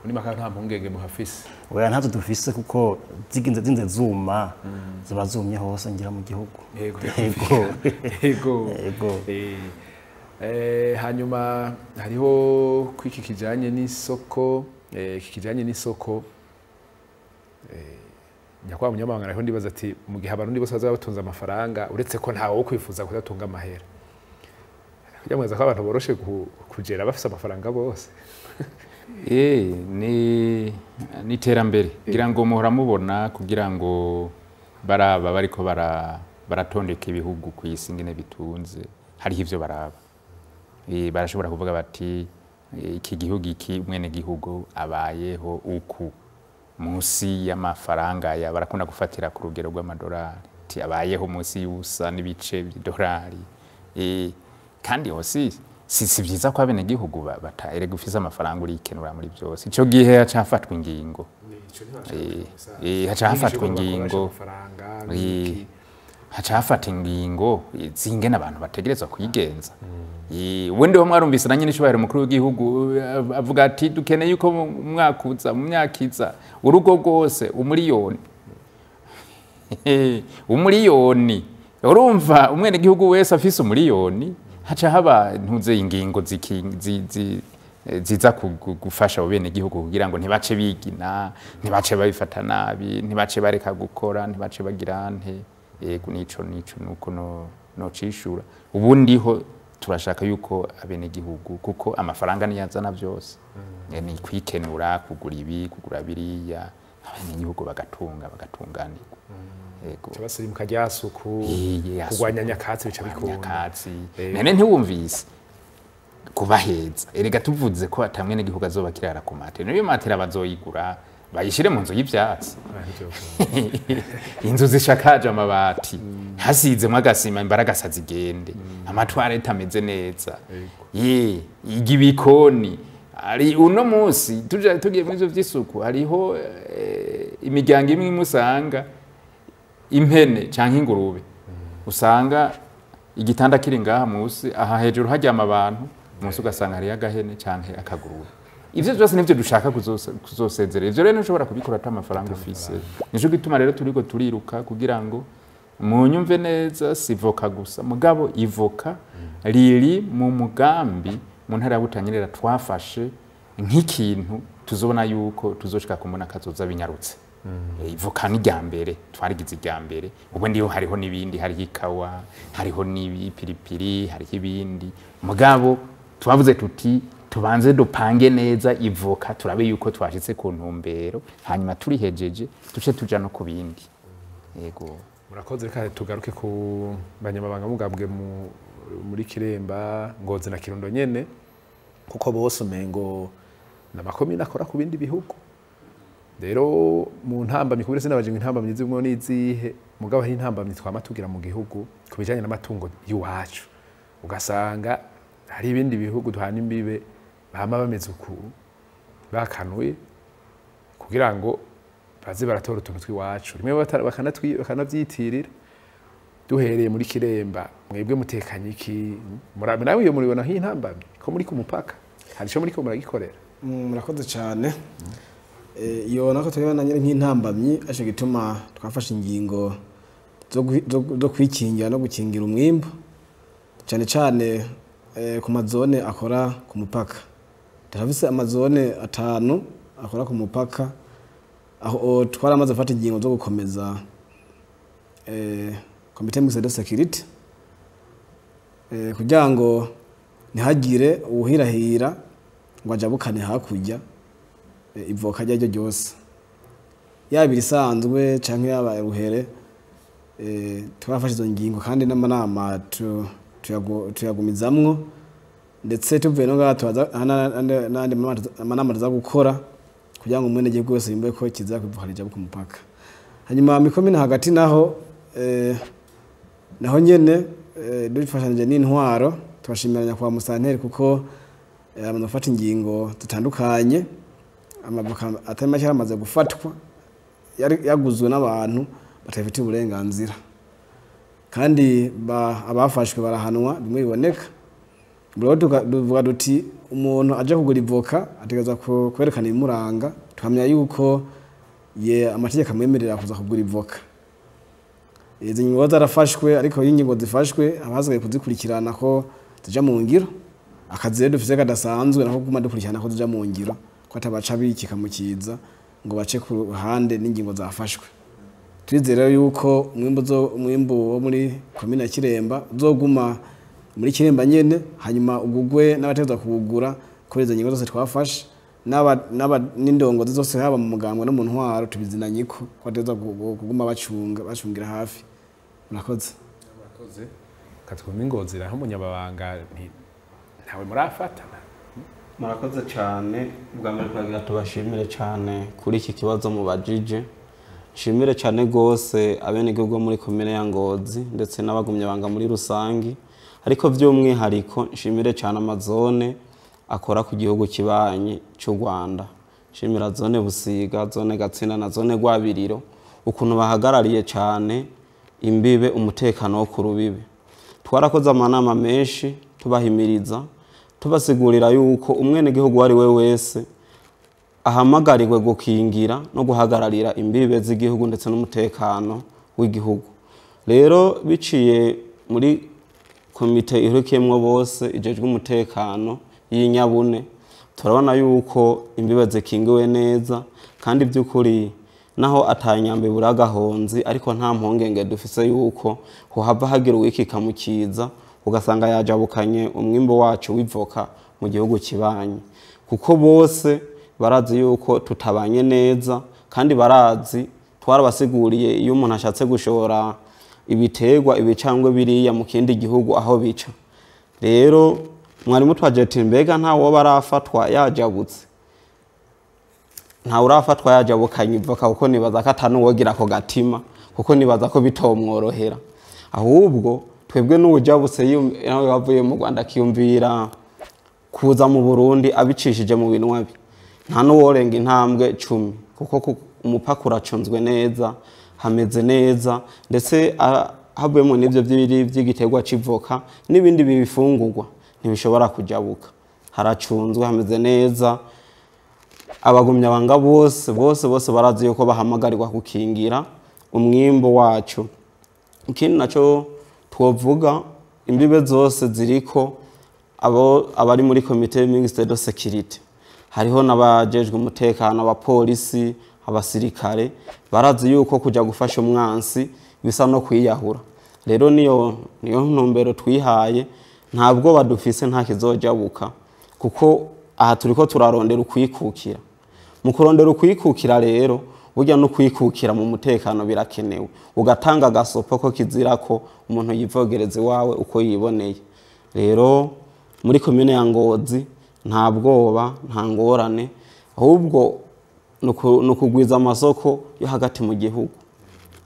muri maka nta mpungenge muhafise oya ntazo dufise kuko zinze zuma ziba zumye hose ngira mu gihugu yego hanyuma hariho kwiki kijanye n'isoko kijanye n'isoko nyakwa munyamabanga ariho ndibaza ati mu gihe abantu bose bazaba batunza amafaranga uretse ko ntawe wo kwifuza kudatunga amahera yamweza ko abantu boroshe kugera bafise amafaranga bose ni terambere kugira ngo muhora mubona kugira ngo baraba bariko baratondeka ibihugu ku isi ngene bitunze hariho ivyo baraba barashobora kuvuga bati iki gihugu iki mwene gihugu abayeho uku munsi y'amafaranga ya barakunda gufatira ku rugero rw'amadolari ti abayeho munsi y'ubusa n'ibice by'idolari kandi hose si byiza ko abene gihugu bataere gufisa amafaranga uri ikenura muri byose ico gihe hacafatwa ingingo hacafatwa ingingo hacafata ingingo zingena abantu bategerezwa kuyigenza wende wo mwarumvise na nyine shobora mukuru w'igihugu avuga ati dukeneye yuko umwakuza mu myakiza urugo rwose umuliyoni urumva umwene gihugu wese afise umuliyoni haca haba ntuze ingingo ziza gufasha bene gihugu kugira ngo ntibace bigina ntibace babifata nabi ntibace bareka gukora ntibace bagira nte yego nico nuko no cishura ubundi ho turashaka yuko abene gihugu kuko amafaranga niyazana byose ni kwikenura kugura ibi kugura biriya abene gihugu bagatunganirwa yego cyabasiri mukajyasuku kugwanya nyakatsi bica bikunda nene ntiwumvise kubaheza erega tuvuze ko atamwene gihugu azoba kirara ku matera niyo matera bazoyigura bayishire mu nzu y'ivyatsi inzu zishakaje amabati hasizemo agasima imbaraga sazigende amatware tameze neza igibikoni ari uno munsi tugiye mu ivyo vy'isuku hariho imiryango imwe musanga impene canke ingurube usanga igitanda kiri ngaha musi aha hejuru hajyama abantu musi ugasanga hari agahene canke akagurube ivyo byose nivyo dushaka kuzosezera ivyo rero nshobora kubikora ata amafaranga ufise nico gituma rero turiko turiruka kugira ngo munyumve neza sivoka gusa mugabo ivoka riri mu mugambi mu ntara ya Butanyerera twafashe nk'ikintu tuzobona yuko tuzoshika kumona kazoza binyarutse ivoka ni ryambere twarigize ryambere ubundi hariho nibindi hariho ikawa hariho n'ibipiripiri hariho ibindi mugabo twavuze tuti tubanze dupange neza ivoka turabe yuko twashitse ku ntumbero hanyuma turihejeje tuce tuja no kubindi yego murakoze reka tugaruke ku banyamabanga mugabwe muri Kiremba Ngozi na Kirundo nyene kuko bose umengo n'amakomine akora ku bindi bihugu rero mu ntambamye kubire sinabaje intambamye zimwe n'izihe mugabo hari intambamye twama tugira mu gihugu kubijanye n'amatungo y'uwacu ugasanga hari ibindi bihugu duhana imbibe bama bameze uku bakanuye kugira ngo baze baratora utuntu twiwacu rimwe bakanavyitirira duhereye muri Kiremba mwebwe mutekanye iki murabe nawe iyo muribona nk'intambamye ko muri ku mupaka hari cyo muri ko muragikorera murakoze cyane iyo nako turibona nyine nk'intambamye aje gituma twafashe ingingo zo kwikingira no gukingira umwimbo cyane cyane ku mazone akora ku mupaka turafise amazone 5 akora ku mupaka aho twaramaze gufata ingingo zo gukomeza komite mixed de security kugira ngo ntihagire ubuhirahira ngo ajabukane hakujya ivoka ryo ryose yaba irisanzwe canke yaba ruhere twafashe izo ngingo kandi n'amanama tuyagumizamwo ndetse tuvuye no gato n'andi amanama za gukora kugira ngo umwene gihugu wese yimbe ko kiza kwivuka rijya ku mupaka hanyuma mikomine hagati naho nyene dufashanije n'intwaro tubashimiranya kwa musanteri kuko amafata ingingo tutandukanye amavuka atari make amaze gufatwa yaguzwe n'abantu batafite uburenganzira kandi abafashwe barahanwa bimwe biboneka bro tuvuga duti umuntu aje kugura ivoka ategeza kwerekana imuranga tukamya yuko ye amategeko amwemerera kuza kugura ivoka izi ngingo zarafashwe ariko y'ingingo zifashwe abazaye kuzikurikirana ko tuja mu ngiro akazi dufise kadasanzwe nako kuma dukurikirana ko tuja mu ngiro ko atabaca bikika mu kiza ngo bace ku ruhande n'ingingo zafashwe turizera yuko umwimbo wo muri komine ya Kiremba uzoguma muri Kiremba nyene hanyuma ugugwe n'abateza kuwugura kuri izo ngingo zose twafashe n'indongozi zose haba mu mugambwe no mu ntwaro tubizinanye ko bateza kuguma bacungira hafi. Murakoze. Katwumva Ingozi raho umunyababanga ntawe murafatana. Murakoze cyane bwa mbere twagira tubashimire cyane kuri iki kibazo mubajije. Shimire cyane gose abenegihugu muri komine ya Ngozi ndetse n'abagumyabanga muri rusangi, ariko by'umwihariko nshimire cyane amazone akora ku gihugu kibanyi cy'u Rwanda. Shimira zone Busiga, zone Gatsinda na zone Rwabiriro ukuntu bahagarariye cyane imbibe umutekano wo ku rubibe. Twarakoze amanama menshi tubahimiriza tubasigurira yuko umwenegihugu wari we wese ahamagarirwe gukingira no guhagararira imbibe z'igihugu ndetse n'umutekano w'igihugu. Rero biciye muri komite ihurikiyemwo bose ijejwe umutekano y'inyabune, turabona yuko imbibe zikingiwe neza kandi by'ukuri naho atanyambe buragahonzi, ariko nta mpongenge dufise yuko hohava hagira uwikika mu kiza ugasanga yajabukanye umwimbo wacu w'ivoka mu gihugu kibanyi, kuko bose barazi yuko tutabanye neza kandi barazi twarabasiguriye iyo umuntu ashatse gushora ibiterwa ibicangwe biriya mu kindi gihugu aho bica. Rero mwari mutwaje ati mbega ntawo barafatwa yajabutse, nta urafatwa yajabukanye ivoka, kuko nibaza ko atanuwogira ko gatima, kuko nibaza ko bitomworohera. Ahubwo twebwe n'ubujabutse nawe wavuye mu Rwanda akiyumvira kuza mu Burundi abicishije mu binwabi, nta nuworenga intambwe 10, kuko umupaka uracunzwe neza, hameze neza, ndetse havuyemo n'ivyo by'igiterwa c'ivoka n'ibindi bibifungurwa ntibishobora kujabuka, haracunzwe hameze neza. Abagumyabanga bose barazi yuko bahamagarirwa gukingira umwimbo wacu. Ikindi naco twovuga, imbibe zose ziriko abari muri komite mixte de sécurité, hariho n'abajejwe umutekano, abapolisi, abasirikare, barazi yuko kuja gufasha umwansi bisa no kwiyahura. Rero niyo ntumbero twihaye, ntabwo badufise nta kizojabuka, kuko aha turiko turarondera ukwikukira. Mu kurondera ukwikukira rero, burya no kwikukira mu mutekano birakenewe, ugatanga agasopo ko kizira ko umuntu yivogereza iwawe uko yiboneye. Rero muri komine ya Ngozi nta bwoba, nta ngorane, ahubwo nukugwiza amasoko yo hagati mu gihugu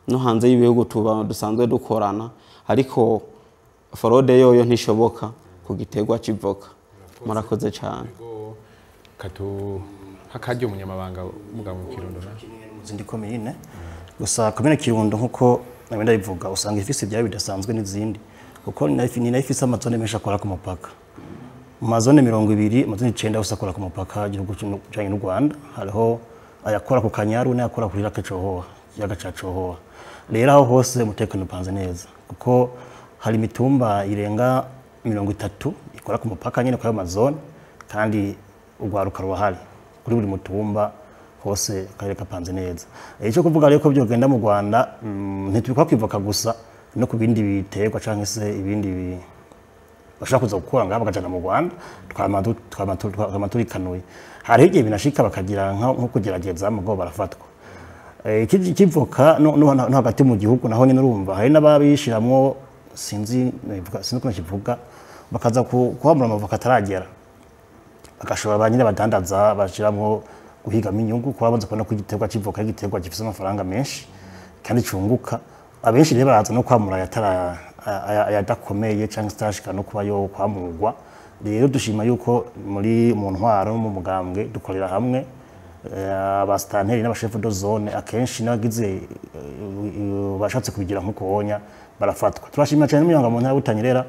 no hanze y'ibihugu dusanzwe dukorana, ariko forode yoyo ntishoboka ku giterwa c'ivoka. Murakoze cyane. Hakajya umunyamabanga mugabo mu Kirundo zindi komine, gusa komine Kirundo nkuko nabenda bivuga usanga ifise bya bidasanzwe n'izindi, kuko ni ifise amazone menshi akora ku mupaka. Mu mazone 20, amazone 9 usakora ku mupaka igihugu cy'u n'u Rwanda, hariho ayakora ku Kanyaru n'ayakora kuri Rakacohoha, yagacacohoha. Rero aho hose umutekano upanze neza, kuko hari imitumba irenga 30 ikora ku mupaka nyene kwa ayo mazone, kandi urwaruka ruhari kuri buri mutumba hose akarere kapanze neza. Icyo kuvuga rero ko byogenda mu Rwanda ntitubikwa kwivoka gusa, no ku bindi biterwa canke se ibindi bashaka kuza gukora ngaba bakajana mu Rwanda, twama turikanuye. Hari igihe binashika bakagira nko kugerageza mugo barafatwa. Ikivoka no hagati mu gihugu naho nyine urumva hari n'ababishiramwo sinzi ko kivuga, bakaza kuhamura amavoka ataragera, bagashobora banyine badandaza bashiramwo guhigamo inyungu, kuba baza kubona ko igiterwa c'ivoka igiterwa gifise amafaranga menshi kandi cunguka. Abenshi rero baraza no kwamura ayadakomeye cyangwa stashika no kuba yo kwamurwa. Rero dushima yuko muri mu ntwaro mu mugambwe dukorera hamwe, abastanteri n'abashefu de zone akenshi nagize bashatse kubigira nkuko wonya barafatwa. Turashimira cyane n'umuyanga mu ntara Butanyerera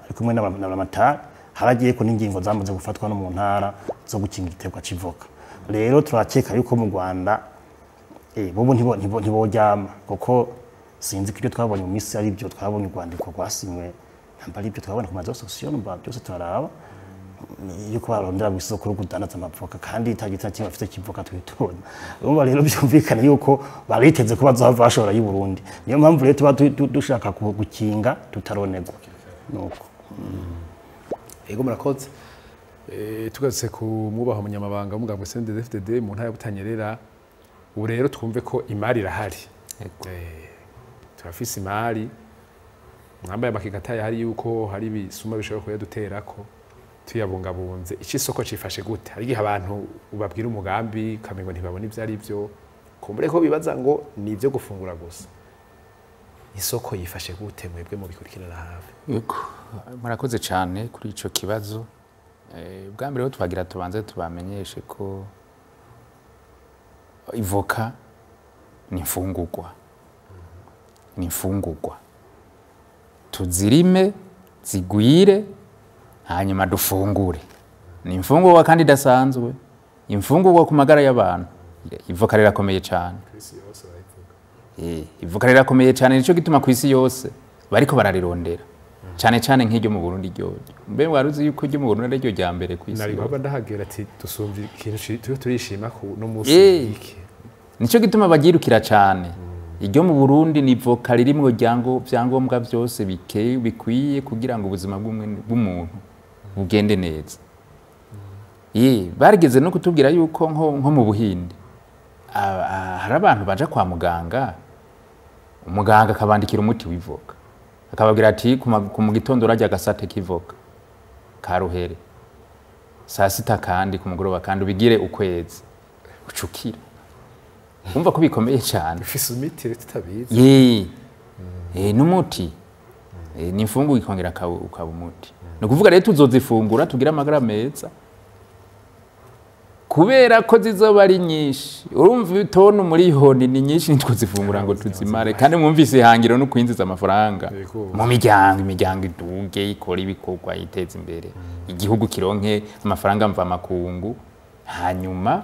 ari kumwe n'abamatari, haragiye ko n'ingingo zamaze gufatwa no mu ntara zo gukinga igiterwa c'ivoka. Rero turakeka yuko mu Rwanda bobo ntibojyama, kuko sinzi ko ibyo twabonye mu misi ari byo twabonye u Rwanda ko rwasinywe, namba ari byo twabonye ku mazo sosiyo byose turaraba yuko barondera gusoko yo kudandaza amavoka kandi itagita kimwe afite kivoka twitona. Urumva rero byumvikana yuko bariteze ko bazava bashora y'u Burundi, niyo mpamvu rero tuba dushaka gukinga tutaronegwa nuko. Ego murakoze. tugarutse ku mwubaha umunyamabanga w'umugambwe CNDD-FDD mu ntara ya Butanyerera, ubu rero twumve ko imari irahari. Turafise imari, mwambaye amakigataye hari yuko hari ibisuma bishobora kuyaduterako tuyabungabunze. Iki isoko cifashe gute? Hari igihe abantu ubabwira umugambi kamengo ntibabona ivyo ari byo, kumbure ko bibaza ngo ni ivyo gufungura gusa. Isoko yifashe gute mwebwe mu bikurikirana hafi? Yego, murakoze cyane kuri ico kibazo. Bwa mbere ho twagira tubanze tubamenyeshe ko ivoka ni imfungurwa. Ni imfungurwa. Tuzirime, zigwire, hanyuma dufungure. Ni imfungurwa kandi idasanzwe. Imfungurwa ku magara y'abantu. Ivoka rirakomeye cyane. Ivoka rirakomeye cyane, nico gituma ku isi yose bariko bararirondera. Cyane cyane nk'iryo mu Burundi ryo. Mbe waruzi yuko iryo mu Burundi ryo rya mbere ku isi. Nari baba ndahagera ati dusumvye ikintu turishima ku no musi iki. Nico gituma bagirukira cyane. Iryo mu Burundi ni ivoka ririmwo byangombwa byose bikwiye kugira ngo ubuzima bw'umuntu bugende neza. Barigeze no kutubwira yuko nko mu Buhindi hari abantu baje kwa muganga, umuganga akabandikira umuti w'ivoka, akababwira ati mu gitondo urajya agasate k'ivoka karuhere, saa sita kandi ku mugoroba kandi ubigire ukwezi ucukira. Umva ko bikomeye cyane. Ufise imiti tutabizi. N'umuti ni imfungu ikongera ukaba umuti. No kuvuga rero tuzozifungura tugira amagara meza, kubera ko zizoba ari nyinshi. Urumva itonu muri honi ni nyinshi, nitwo zifungura ngo tuzimare, kandi mwumvise ihangiro no kwinjiza amafaranga mu imiryango iduge ikora ibikorwa yiteza imbere, igihugu kironke amafaranga mva makungu, hanyuma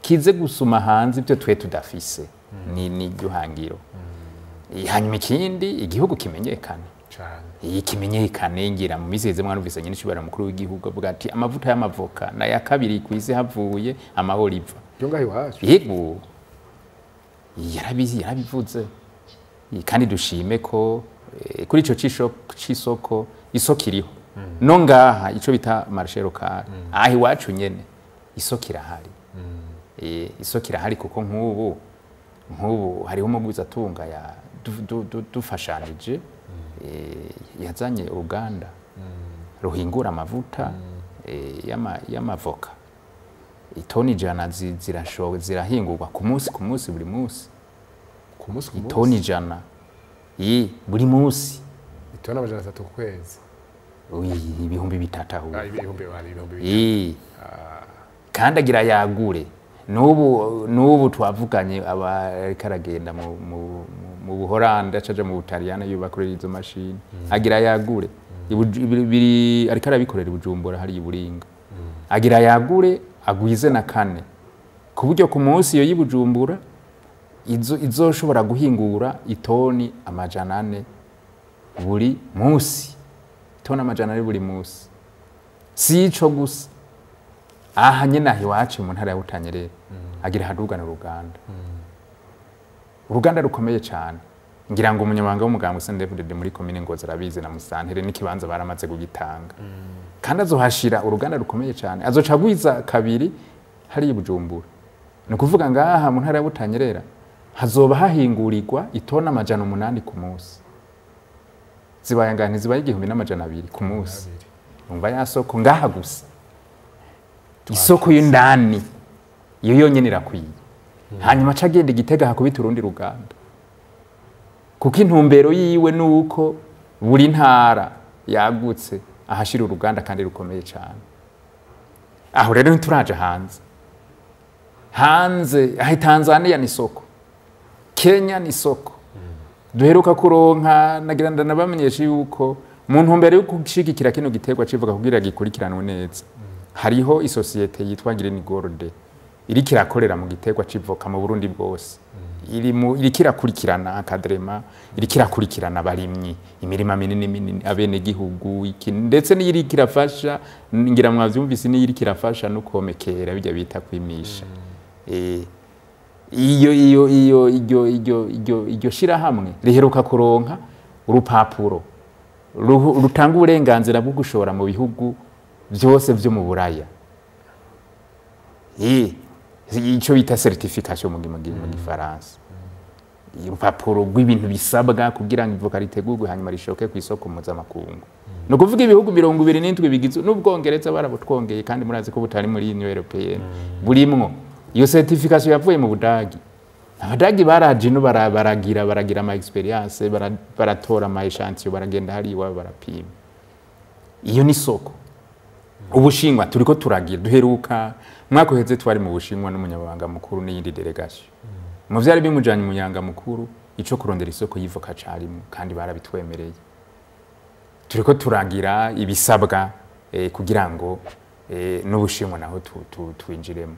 kize gusuma hanze ibyo twe tudafise. Ni iryo hangiro. Hanyuma ikindi, igihugu kimenyekane cyane. Kimenyekane, ngira mu miseze mwarumvise nyine cyubara mukuru w'igihugu avuga ati amavuta y'amavoka na ya kabiri ku isi havuye amaholiva. Byo ngaho iwacu. Yego. Yarabivuze. Kandi dushime ko kuri ico cisoko isoko iriho. No ngaha ico bita marché local. Ahi wacu nyene isoko irahari. Isoko irahari kuko nk'ubu hariho umugwiza atunga ya dufashanije yazanye uruganda ruhingura amavuta y'amavoka. Itoni 100 zirahingurwa ku munsi buri munsi. Itoni 100 buri munsi. Itoni 300 ku kwezi. Ibihumbi 3 aho. Ibihumbi. Kandi agira yagure. Nubu twavuganye abararagenda mu Buholandi acaje mu Butaliyana yubakorera izo mashini. Agira yagure. Ariko arabikorera i Bujumbura hari iburinga. Agira yagure agwize na kane. Ku buryo ku munsi yo y'Ibujumbura izoshobora guhingura itoni 400 buri munsi. Itoni 400 buri munsi. Si ico gusa. Aha nyene ahi wacu mu ntara ya Butanyerera agira hadugana uruganda. Uruganda rukomeye cyane. Ngira ngo umunyamabanga w'umugambwe CNDD-FDD muri komine Ngozi arabizi na Musantere n'ikibanza baramaze kugitanga. Kandi azohashira uruganda rukomeye cyane. Azoca gwiza kabiri hari i Bujumbura. Ni kuvuga ngaha mu ntara ya Butanyerera hazoba hahingurirwa itona 800 ku munsi. Zibaye ngani zibaye 1200 ku munsi. Umva ya soko ngaha gusa. Isoko y'indani iyo yonyene irakwiye. Hanyuma cagende Gitega hakubita urundi ruganda. Kuko intumbero yiwe nuko buri ntara yagutse ahashira uruganda kandi rukomeye cyane. Aho rero ntituraje hanze aho Tanzania ni soko, Kenya ni soko. Duheruka kuronka nagira ndanabamenyesha yuko mu ntumbero yo gushigikira kino giterwa civuga kugira gikurikiranwe neza. Hariho isosiyete yitwa Green Gold iri kirakorera mu giterwa civoka mu Burundi bwose. Iri kirakurikirana akadrema, iri kirakurikirana abarimyi, imirima minini abene gihugu iki, ndetse n'iri kirafasha ngira mwavyumvise n'iri kirafasha no komekera bijya bita kwimisha. Iyo shira hamwe riheruka kuronka urupapuro rutanga uburenganzira bwo gushora mu bihugu byose byo mu buraya icyo bita certification mu gifaransa urupapuro rw'ibintu bisabwa kugira ngo ivoka ritegurwe hanyuma rishoke ku isoko mpuzamakungu no kuvuga ibihugu 27 bigize n'ubwongereza barabutwongeye kandi murazi ko butari muri Union Européenne burimwo iyo certification yavuye mu Budagi abadagi baraje no baragira ama experience baratora ama echantillon baragenda hari iwabo barapima iyo ni soko Ubushinwa turiko turagira duheruka mwako heze twari mu Bushinwa n'umunyabanga mukuru n'iyindi delegation mu vyari bimujanye umunyanga mukuru ico kurondera isoko yivoka carimo kandi barabitwemereye turiko turagira ibisabwa kugira ngo n'Ubushinwa naho twinjiremo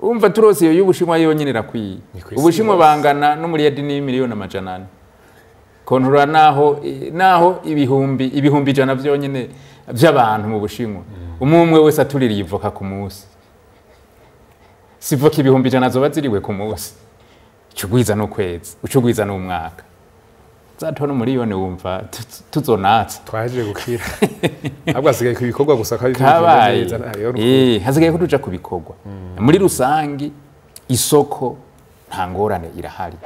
umva turose iyo y'Ubushinwa yonyene rakwiye Ubushinwa bangana no muri yedi miliyoni amajana kontura naho ibihumbi jana vyonyene vy'abantu mu Bushinwa umwe wese atuririye ivoka ku munsi sivoka ibihumbi jana zoba ziriwe ku munsi ucugwiza no kwezi ucugwiza no umwaka zatona miliyoni wumva tuzonatsa twaje gukira ahubwo hasigaye kubikorwa gusa kabaye hasigaye ko tuja kubikorwa muri rusangi isoko nta ngorane irahari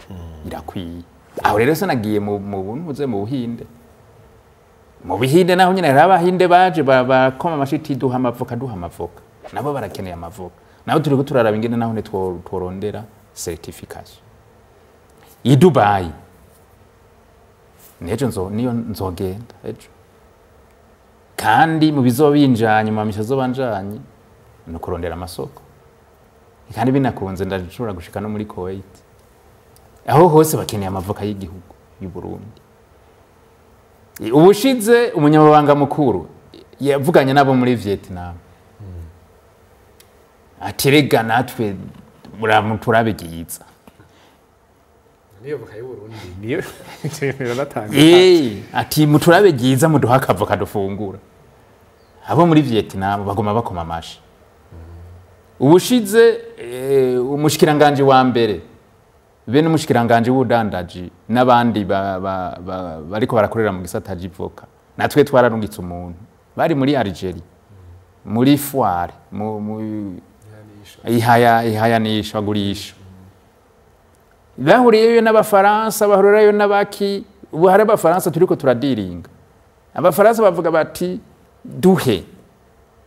irakwiye aho rero se nagiye mu buntuze mu Buhinde naho nyine hari abahinde baje bakoma amashiti duha amavoka nabo barakeneye amavoka naho turiko turaraba ingene naho ne tworondera certification i Dubai nejo niyo nzogenda ejo kandi mu bizobinjanye mu mishazo banjanye no kurondera amasoko kandi binakunze ndashobora gushika no muri Kuwait aho hose bakeneye amavoka y'igihugu y'u Burundi ubushize umunyamabanga mukuru yavuganye nabo muri Vietnam atirega natwe muramuturabigiza niyo voka y'u Burundi niyo natanga ati muturabigiza muduha akavoka dufungura abo muri Vietnam bagoma bakoma amashi ubushize umushikiranganje wa mbere bene umushikiranganje w'udandaji n'abandi bariko barakorera mu gisata cy'ivoka natwe twararungitse umuntu bari muri Algeria muri foire mu ihayanisha gurisha bahuriyeyo n'abafaransa bahurirayo n'abaki ubu hari abafaransa turiko turadiringa abafaransa bavuga bati duhe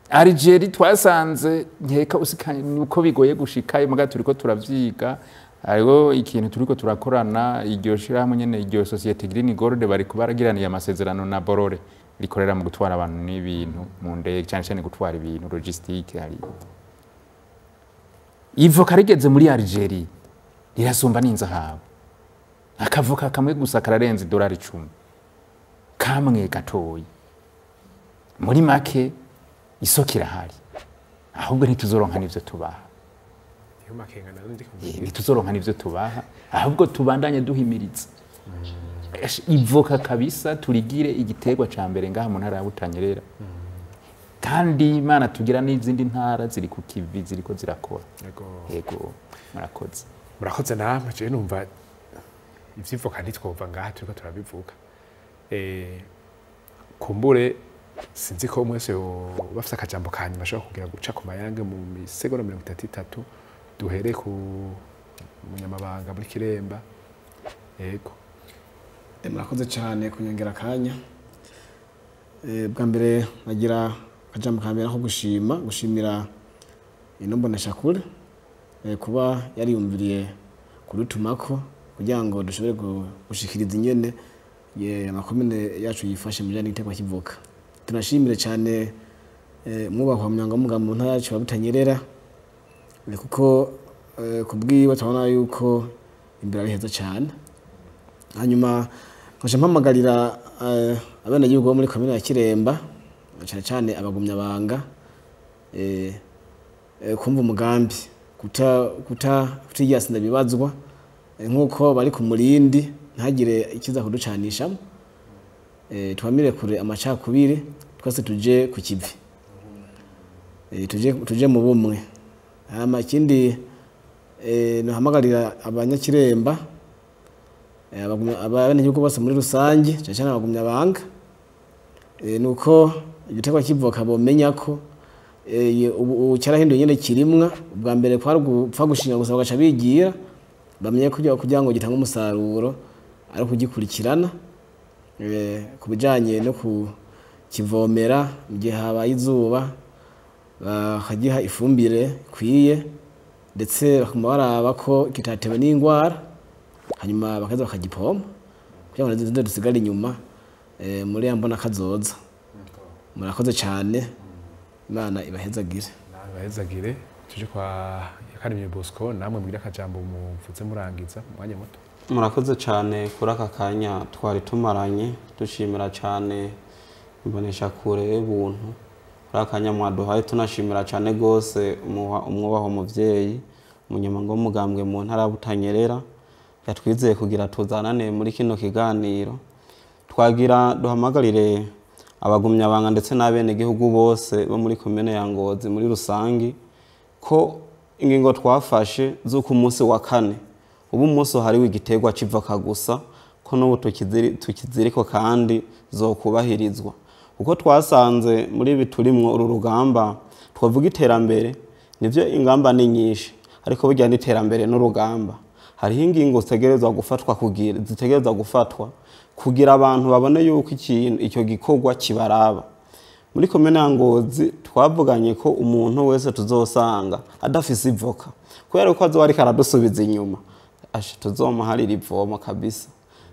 Algeria twasanze nkeka usikanye uko bigoye gushikayo muga turiko turavyiga ariho ikintu turiko turakorana iryo shirahamwe nyene iryo societe Green Gold bari kubaragiraniye amasezerano na Borore rikorera mu gutwara abantu n'ibintu mu ndege cyane gutwara ibintu logistique hari ivoka rigeze muri Algeria rirasumba n'inzahabu akavoka kamwe gusa kararenze $10 kamwe gatoyi muri make isoko irahari ahubwo ntituzoronka n'ivyo tubaha ntituzoronka n'ivyo tubaha ahubwo tubandanye duhimiriza ivoka kabisa turigire igiterwa ca mbere ngaha mu ntara ya Butanyerera kandi Imana tugira n'izindi ntara ziri ku kivi ziriko zirakora yego murakoze namwe je numva ivyivoka ntitwova ngaha turiko turabivuga kumbure sinzi ko mwese bafite akajambo kanyuma bashobora kugira guca ku mayange mu misegonda 33 duhere ku munyamabanga muri Kiremba yego murakoze cyane kunyongera kanya bwa mbere nagira akajambo kambere ko gushimira inombonesha kure kuba yariyumviriye kurutumako kugira ngo dushobore gushikiriza inyene amakomine yacu yifashe mu bijanye n'igiterwa cy'ivoka tunashimire cyane mwubahwa munyangamuga mu ntara yacu ya Butanyerera kuko kubwiwe tubona yuko imbere ari heza cyane hanyuma nkaje mpamagarira abana gihugu muri komine ya Kiremba cyane abagumya banga kumva umugambi kutiyasinda bibazwa nkuko bari ku murindi ntagire ikiza kuducanisha twamire kure amacakubire twese tuje ku kivi tuje mu bumwe amakindi nahamagarira abanyakiremba abana yuko bose muri rusange cyane abagumya banga nuko igiterwa kivoka bomenya ko ubu cyarahinduye nyene kirimwa ubwa mbere kwari gupfa gushinga gusa bagaca bigira bamenye kugira ngo gitange umusaruro ari kugikurikirana ku bijanye no kukivomera mu gihe habaye izuba bakagiha ifumbire ikwiye ndetse bakuma baraba ko kitatewe n'indwara hanyuma bakaza bakagipompa kugira ngo nizinde dusigare inyuma muri yambona kazoza murakoze cyane Imana ibahezagire ibahezagire tuje kwa Yakaremye Bosco namwe mugira akajambo muvutse murangiza mwanya muto murakoze cyane kuri aka kanya twari tumaranye dushimira cyane imbonesha kure buntu kuri akanya mwaduhaye tunashimira cyane gose umwubaho muvyeyi umunyamabanga w'umugambwe mu ntara ya Butanyerera yatwizeye kugira tuzanane muri kino kiganiro twagira duhamagarire abagumyabanga ndetse n'abene gihugu bose bo muri komine ya Ngozi muri rusangi ko ingingo twafashe z'uko umunsi wa kane ubu umunsi hariwe igiterwa kivoka gusa ko n'ubu tukiziriko kandi zokubahirizwa uko twasanze muri biturimwo uru rugamba twavuga iterambere nivyo ingamba ni nyinshi ariko burya n'iterambere n'urugamba hariho ingingo zitegerezwa gufatwa kugira abantu babone yuko icyo gikorwa kibaraba muri komine ya Ngozi twavuganye ko umuntu wese tuzosanga adafise ivoka kubera ko azo ariko aradusubiza inyuma tuzomuharira ivomo kabisa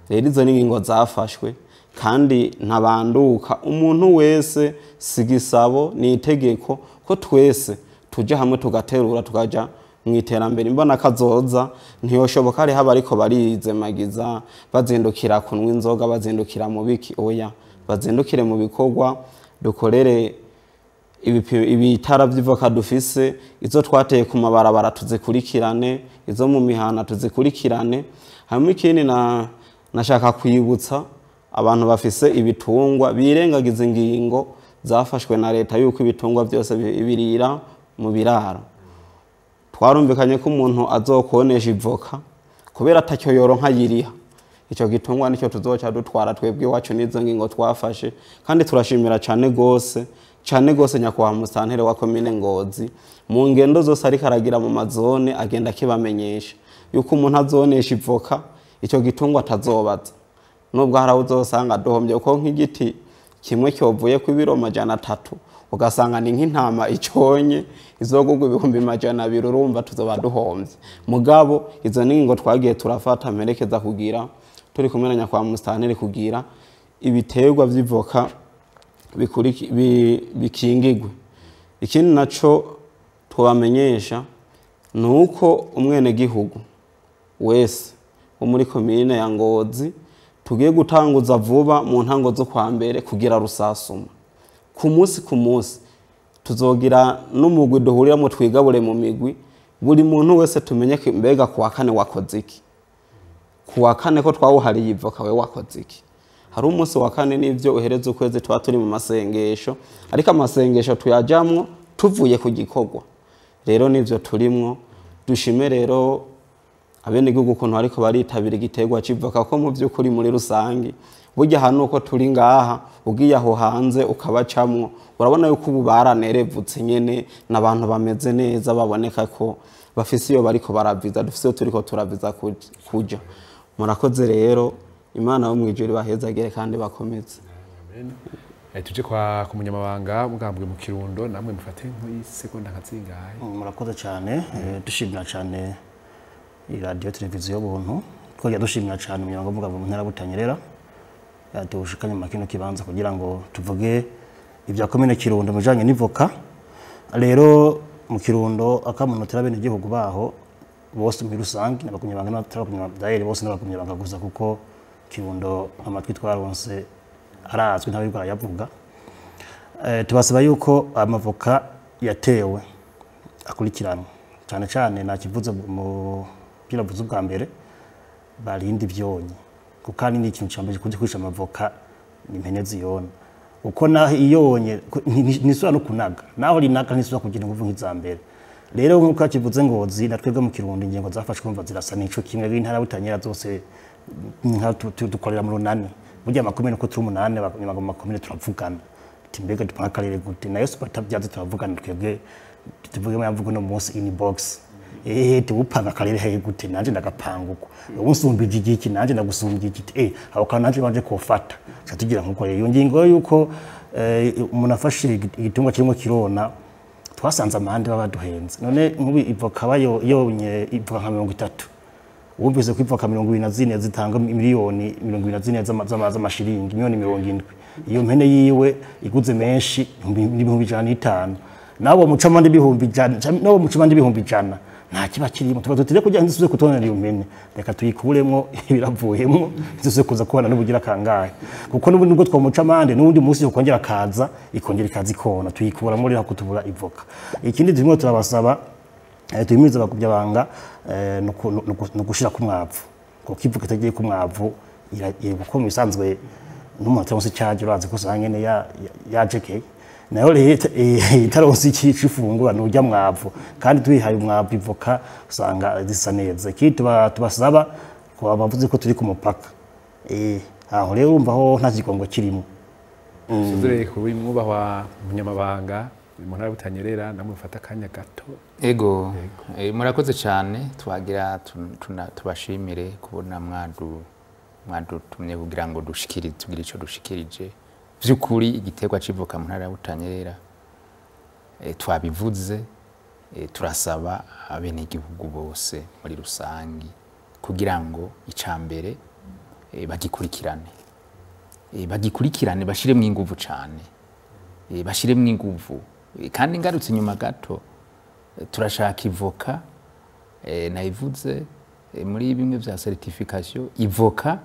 rero izo n'ingingo zafashwe kandi ntabanduka umuntu wese sigisabo ni itegeko ko twese tuje hamwe tugaterura tukaja mwiterambere imbona kazoza ntiyoshoboka ari haba ariko barizemagiza bazindukira kunwa inzoga bazindukira mu biki oya bazindukire mu bikorwa dukorere ibitara by'ivoka dufise izo twateye ku mabarabara tuzikurikirane izo mu mihana tuzikurikirane hamwe ikindi nashaka kwibutsa abantu bafise ibitungwa birengagiza ingingo zafashwe na leta yuko ibitungwa byose birira mu biraro twarumvikanye ko umuntu azokonesha ivoka kubera atacyo yoronka yiriha icyo gitungwa nicyo tuzoca dutwara twebwe iwacu n'izo ngingo twafashe kandi turashimira cyane gose nyakubahwa musantere wa komine Ngozi mu ngendo zose ariko aragira mu mazone agenda akibamenyesha yuko umuntu azonesha ivoka icyo gitungwa atazobaza nubwo hari uzosanga duhombye uko nk'igiti kimwe cyovuye ku biro 300 ugasanga ni nk'intama iconye izogugwa 200 urumva tuzoba duhombye mugabo izo ningo twagiye turafata merekeza kugira turi kumenanya kwa mustanire kugira ibiterwa by'ivoka bikingigwe ikindi naco twabamenyesha nuko umwene gihugu wese wo muri komine ya Ngozi tugiye gutanguza vuba mu ntango zo kwa mbere kugira rusasuma ku munsi tuzogira n'umugwi duhuriramo twigabure mu migwi buri muntu wese tumenye mbega kuwa kane wakoze iki kuwa kane ko twawuhariye ivoka we wakoze iki hari umunsi wa kane n'ivyo uhereze ukwezi twa turi mu masengesho ariko amasengesho tuyajamwo tuvuye ku gikorwa rero nivyo turimwo dushime rero abene gihugu ukuntu ariko baritabira igiterwa civoka ko mu by'ukuri muri rusangi burya hano uko turi ngaha ugiye aho hanze ukabacamwo urabona yuko ubu baranerevutse nyene n'abantu bameze neza baboneka ko bafise iyo bariko baraviza dufise turiko turaviza kuja murakoze rero Imana wo mwijuri bahezagire kandi bakomeze tuje kwa kumunyamabanga mugambwe mu Kirundo namwe mufate nk'isegonda nkazingaye murakoze cyane dushimira cyane radio televiziyo buntu twagiye dushimira cyane umunyamabanga w'umugambwe mu ntara Butanyerera yatushikanye mu kino kibanza kugira ngo tuvuge ibya komine Kirundo mujanye n'ivoka rero mu Kirundo akamunotera bene gihugu baho bose muri rusangi n'abakunyabanga n'abatarakunyabanga bose n'abakunyabanga gusa kuko Kirundo amatwi twaronse arazwi ntabwo arayavuga tubasaba yuko amavoka yatewe akurikiranwa cyane cyane nakivuze mu byiravuze bwa mbere barindi byonyi kuko ari ni ikintu cyambaje kujya kwisha amavoka ni impene ziyona uko naho iyonye nisura no kunaga naho rinaga nisura kugira nguvu nk'izambere rero nkuko akivuze Ngozi natwebwe mu Kirundo ingengo zafashwe kumva zirasa n'ico kimwe b'intara Butanyerera zose nka dukorera mu runani burya makomine ko turi umunane makomine turavugana timbega dupanga akarere gute nayo sipatabyaze turavugana twebwe tuvuge mu yavuga no munsi inbox tubupanga akarere he gute nanje ndagapanga uko ubusumbije igiki nanje ndagusumbije igiti aho kana nanje baje kofata cyatugira nkuko iyo ngingo yuko umuntu afashe igitungwa kirimo kirona twasanze amande babaduhenze none nkubi ivoka bayo yonye ivoka nka 30 wumvise ko ivoka 24 zitanga miliyoni 24 z'amashiringi miliyoni 70 iyo mpene yiwe iguze menshi 1,500 nabo mucamande bihumbi jana nabo mucamande bihumbi jana nta kiba kirimo tuba tutire kujya nzisuze kutonera iyo mpene reka tuyikuremo biravuyemo nzisuze kuza kubana n'ubugira kangahe kuko n'ubundi nubwo twamucamande n'ubundi munsi ukongera kaza ikongera ikazi kona tuyikura muri hakutubura ivoka ikindi dimwe turabasaba tuyimiza bakubya banga no gushira ku mwavu kuko ivuka itagiye ku mwavu uko bisanzwe n'umuntu wose cyaje urazi ko sangene yajeke nayo leta itaronse ikicifungura n'ujya mwavu kandi twihaye umwavu ivoka usanga zisa neza tubasaba ko bavuze ko turi ku mupaka aho rero urumva ho nta kigongo kirimo Suzure ko mwubahwa umunyamabanga mu ntara butanyerera namwe ufata kanya gato ego murakoze cyane twagira tubashimire kubona mwadutumye kugira ngo dushikirize tugire ico dushikirije vyukuri igiterwa civoka mu ntara butanyerera twabivuze turasaba abene igihugu bose muri rusangi kugira ngo icambere bagikurikirane bashire mu inguvu cyane bashire mu inguvu kandi ngarutse nyuma gato turashaka ivoka nayivuze muri bimwe vya certification ivoka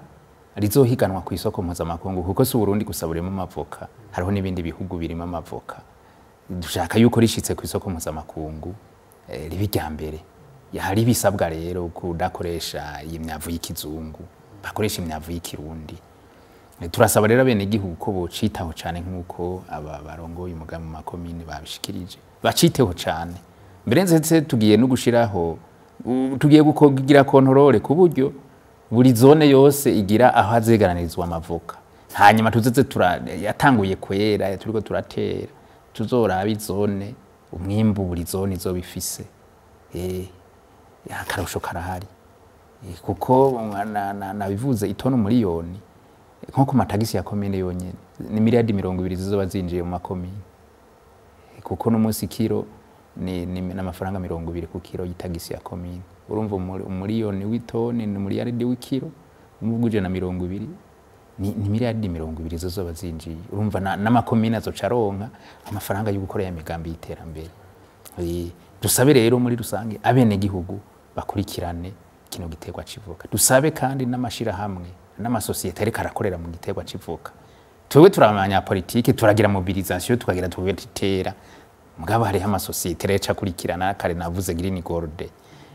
rizohiganwa ku isoko mpuzamakungu kuko si Burundi gusa burimo amavoka hariho n'ibindi bihugu birimo amavoka dushaka yuko rishitse ku isoko mpuzamakungu ribijya mbere hari bisabwa rero kudakoresha imyavu y'ikizungu bakoresha imyavu y'ikirundi turasaba rero bene igihugu ko bocitaho cyane nkuko aba barongoye umugambi mu makomine babishikirije baciteho cyane mbere nzetse tugiye no gushiraho tugiye gukogira kontrole ku buryo buri zone yose igira aho azegaranirizwa amavoka hanyuma tuzeze yatanguye kwera turiko turatera tuzoraba izone umwimbu buri zone izobifise akarusho karahari kuko nabivuze itono miliyoni nko ku matagisi ya komine yonyene ni miliyari 200 zizoba zinjiye mu makomine kuko no munsi kilo ni n'amafaranga 200 ku kilo y'itagisi ya komine urumva umuliyoni w'itoni ni miliyari w'ikilo umuvuguje na 200 ni miliyari 200 zizoba zinjiye urumva n'amakomine azocaronka amafaranga yo gukora ya migambi y'iterambere dusabe rero muri rusange abene gihugu bakurikirane kino giterwa civoka dusabe kandi n'amashira hamwe n'amasosiyete ariko arakorera mu giterwa civoka twebwe turamanya politike turagira mobilisation tukagira tubetera mugabo hari amasosiyete reca kurikirana kare navuze Green Gold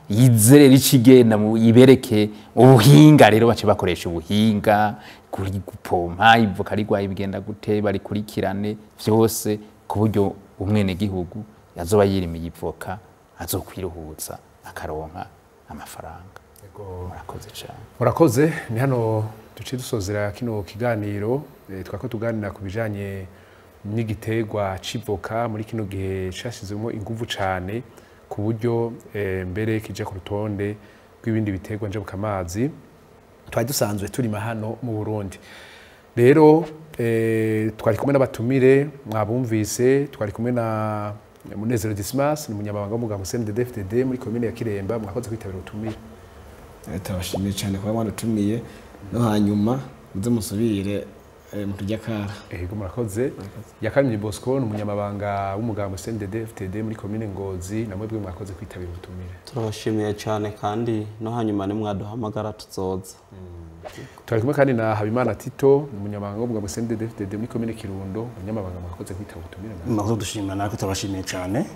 yizere ricigenda mu ibereke ubuhinga rero bace bakoresha ubuhinga kuri gupompa ivoka rigwaye bigenda gute bari kurikirane vyose ku buryo umwene gihugu yazoba yirimiye ivoka azokwiruhutsa akaronka amafaranga murakoze cyane murakoze ni hano duce dusozera kino kiganiro twako tuganira ku bijanye n'igiterwa civoka muri kino gihe cyashizemo inguvu cyane ku buryo mbere kije ku rutonde rw'ibindi biterwa njabuka amazi twari dusanzwe turima hano mu Burundi rero twari kumwe n'abatumire mwabumvise twari kumwe na Munezero Dismas ni umunyamabanga w'umugambwe CNDD-FDD muri komine ya Kiremba mwakoze kwitabira utumire turabashimiye cyane kuba mwadutumiye no hanyuma muze musubire mu tujakara ego murakoze Yakamye Bosco ni umunyamabanga w'umugambwe CNDD-FDD muri komine Ngozi namwe bwe mwakoze kwitabira utumire turabashimiye cyane kandi no hanyuma ni mwaduhamagara tuzoza twari kumwe kandi na Habimana Tito ni umunyamabanga w'umugambwe CNDD-FDD muri komine Kirundo umunyamabanga mwakoze kwitabira utumire mwakoze dushimira nako turabashimiye cyane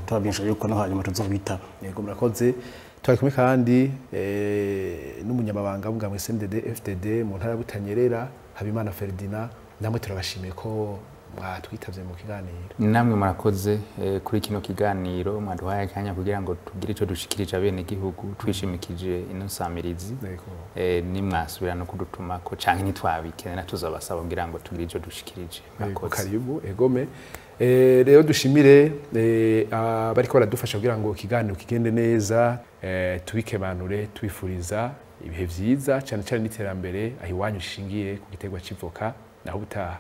turabinsha yuko no hanyuma tuzobitaba ego murakoze twari kumwe kandi n'umunyamabanga w'umugambwe CNDD-FDD mu ntara butanyerera Habimana Ferdinand namwe turabashimiye ko mwatwitavye mu kiganiro. namwe murakoze kuri kino kiganiro mwaduhaye akanya kugira ngo tugire ico dushikirije abene gihugu twishimikije ino samirizi nimwasubira no kudutumako canke nitwabikene na tuzabasaba kugira ngo tugire ico dushikirije. Karibu egome. Rero dushimire bariko baradufasha kugira ngo ikiganiro kigende neza, tubikebanure twifuriza ibihe vyiza cyane cyane n'iterambere aho iwanyu shingiye ku gitegwa civoka naho butaha.